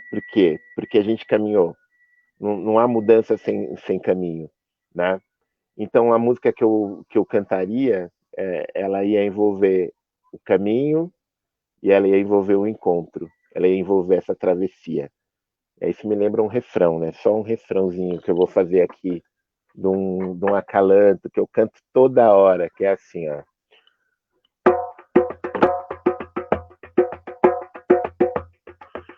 Por quê? Porque a gente caminhou. Não há mudança sem caminho, né? Então a música que eu cantaria, ela ia envolver o caminho e ela ia envolver o encontro. Ela ia envolver essa travessia. Isso me lembra um refrão, né? Só um refrãozinho que eu vou fazer aqui de um acalanto que eu canto toda hora, que é assim, ó.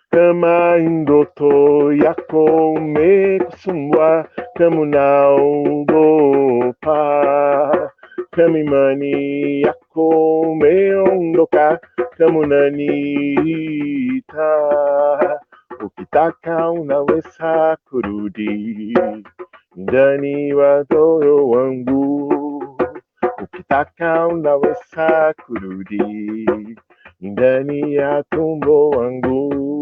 Kama indoto yakome kusumwa kamunao gopa kamimani yakome ondoka kamunani ta ukitaka unaweza kurudi ndani wa moyo wangu ukitaka unaweza kurudi ndani ya tumbo wangu.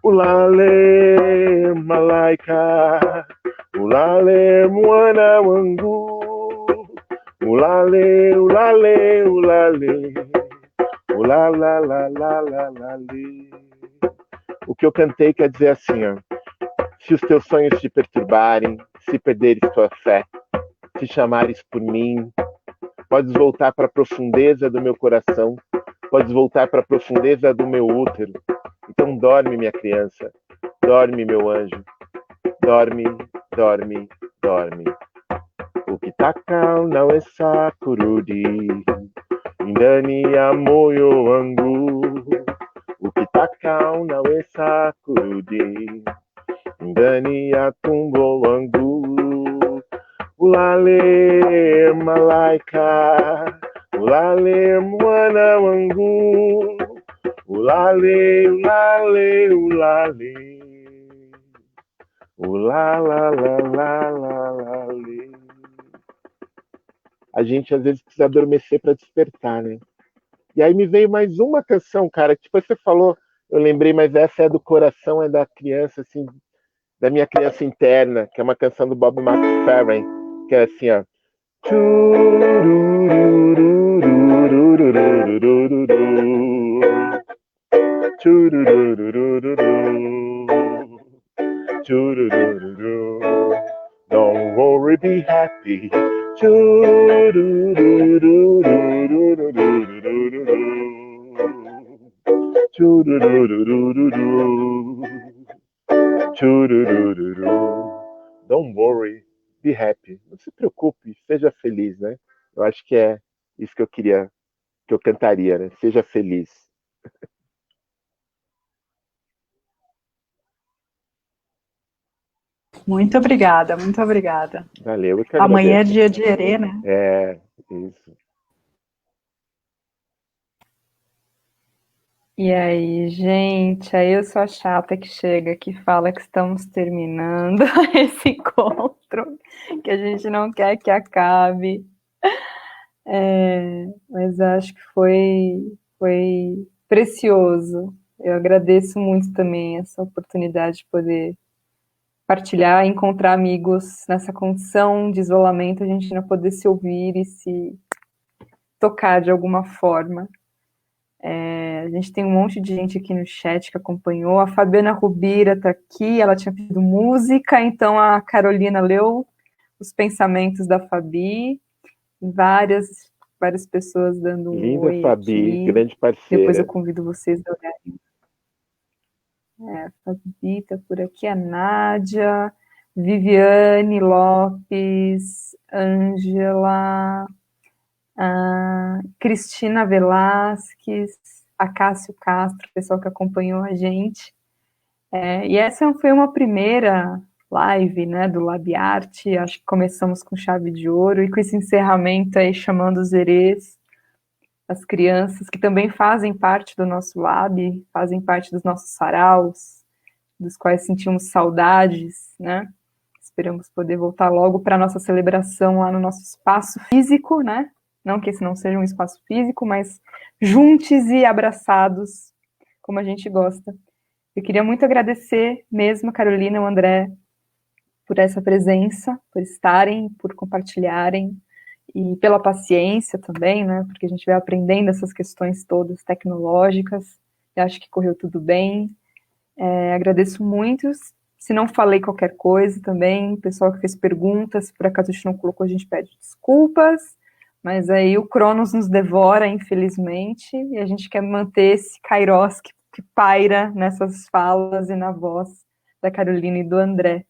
Ulale malaika, ulale mwana wangu, ulale, ulale, ulale, ulalalalalalalale. O que eu cantei quer dizer assim, ó. Se os teus sonhos te perturbarem, se perderes tua fé, se chamares por mim, podes voltar para a profundeza do meu coração, podes voltar para a profundeza do meu útero. Então dorme, minha criança, dorme, meu anjo, dorme, dorme, dorme. Ukitaka unaweza kurudi ndani ya moyo wangu. Ukitaka unaweza kurudi ndani ya tumbo wangu. Ulale malaika, ulale mwana wangu, ulale, ulale, ulale, ulalalalalalalale. A gente às vezes precisa adormecer para despertar, né? E aí me veio mais uma canção, cara, que depois você falou, eu lembrei, mas essa é do coração, é da criança, assim, da minha criança interna, que é uma canção do Bob McFerrin, que é assim, ó. Don't worry, be happy. Don't worry, be happy. Não se preocupe, seja feliz, né? Eu acho que é isso que eu queria, que eu cantaria, né? Seja feliz. Muito obrigada, muito obrigada. Valeu, eu que Amanhã é agradeço. dia de Herê, né? É, isso. E aí, gente, aí eu sou a chata que chega, que fala que estamos terminando esse encontro, que a gente não quer que acabe. Mas acho que foi precioso. Eu agradeço muito também essa oportunidade de poder partilhar, encontrar amigos nessa condição de isolamento, a gente não poder se ouvir e se tocar de alguma forma. A gente tem um monte de gente aqui no chat que acompanhou. A Fabiana Rubira está aqui, ela tinha pedido música, então a Carolina leu os pensamentos da Fabi, várias pessoas dando um Linda oi Fabi, aqui. grande Depois eu parceira. convido vocês a olharem. A Fabi está por aqui, a Nádia, Viviane Lopes, Ângela, a Cristina Velasquez, a Cássio Castro, o pessoal que acompanhou a gente. E essa foi uma primeira live, né, do Labiarte, acho que começamos com chave de ouro, e com esse encerramento aí chamando os herês, as crianças que também fazem parte do nosso lab, fazem parte dos nossos saraus, dos quais sentimos saudades, né? Esperamos poder voltar logo para a nossa celebração lá no nosso espaço físico, né? Não que esse não seja um espaço físico, mas juntos e abraçados, como a gente gosta. Eu queria muito agradecer mesmo a Carolina e o André por essa presença, por estarem, por compartilharem e pela paciência também, né? Porque a gente vai aprendendo essas questões todas tecnológicas. Eu acho que correu tudo bem. Agradeço muito. Se não falei qualquer coisa também, o pessoal que fez perguntas, por acaso a gente não colocou, a gente pede desculpas, mas aí o Cronos nos devora, infelizmente, e a gente quer manter esse Kairos que paira nessas falas e na voz da Carolina e do André.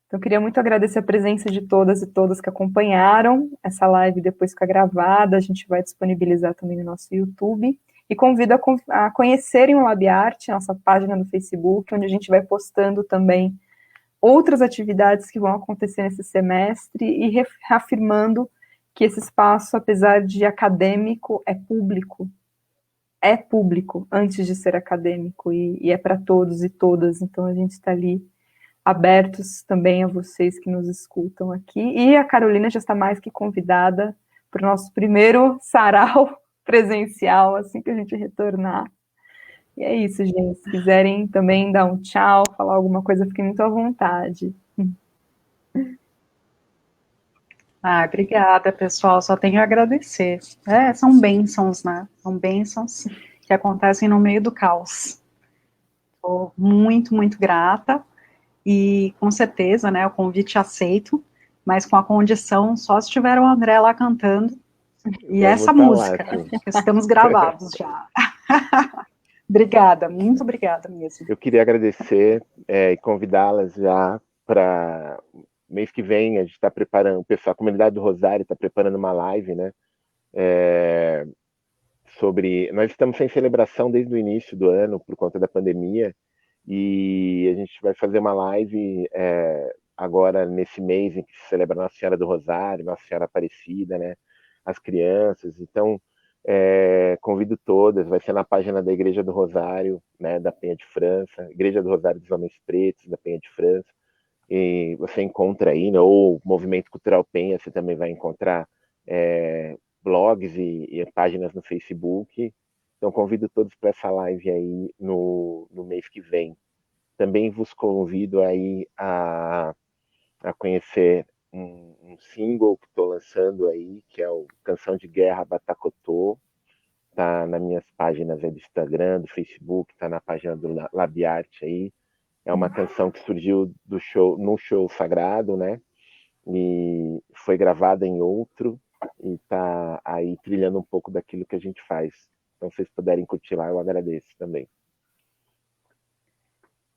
Então, eu queria muito agradecer a presença de todas e todos que acompanharam essa live, depois fica gravada, a gente vai disponibilizar também no nosso YouTube. E convido a conhecerem o LabArt, nossa página no Facebook, onde a gente vai postando também outras atividades que vão acontecer nesse semestre e reafirmando que esse espaço, apesar de acadêmico, é público antes de ser acadêmico e é para todos e todas, então a gente está ali abertos também a vocês que nos escutam aqui, e a Carolina já está mais que convidada para o nosso primeiro sarau presencial, assim que a gente retornar. E é isso, gente. Se quiserem também dar um tchau, falar alguma coisa, fiquem muito à vontade. Obrigada, pessoal. Só tenho a agradecer. São bênçãos, né? São bênçãos que acontecem no meio do caos. Estou muito, muito grata e com certeza, né, o convite aceito, mas com a condição só se tiver o André lá cantando e Vamos essa estar lá, música, sim. que estamos gravados já. Obrigada, muito obrigada mesmo. Eu queria agradecer e convidá-las já para mês que vem. A gente está preparando, o pessoal, a comunidade do Rosário está preparando uma live, né? Sobre. Nós estamos sem celebração desde o início do ano por conta da pandemia, e a gente vai fazer uma live agora nesse mês em que se celebra Nossa Senhora do Rosário, Nossa Senhora Aparecida, né? As crianças. Então, convido todas, vai ser na página da Igreja do Rosário, né, da Penha de França, Igreja do Rosário dos Homens Pretos, da Penha de França, e você encontra aí, né, ou Movimento Cultural Penha, você também vai encontrar blogs e páginas no Facebook. Então, convido todos para essa live aí no mês que vem. Também vos convido aí a conhecer um single que estou lançando aí, que é o Canção de Guerra Batacotô. Tá nas minhas páginas do Instagram, do Facebook, tá na página do Labiarte aí. É uma canção que surgiu num show sagrado, né? E foi gravada em outro e tá aí trilhando um pouco daquilo que a gente faz. Então, se vocês puderem curtir lá, eu agradeço também.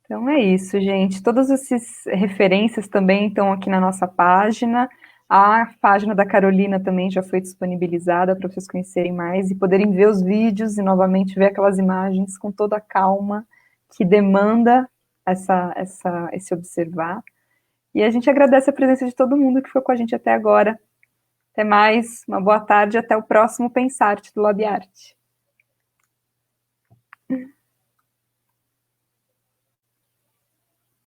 Então é isso, gente. Todas essas referências também estão aqui na nossa página. A página da Carolina também já foi disponibilizada para vocês conhecerem mais e poderem ver os vídeos e novamente ver aquelas imagens com toda a calma que demanda esse observar. E a gente agradece a presença de todo mundo que foi com a gente até agora. Até mais, uma boa tarde, até o próximo Pensarte do LabArt.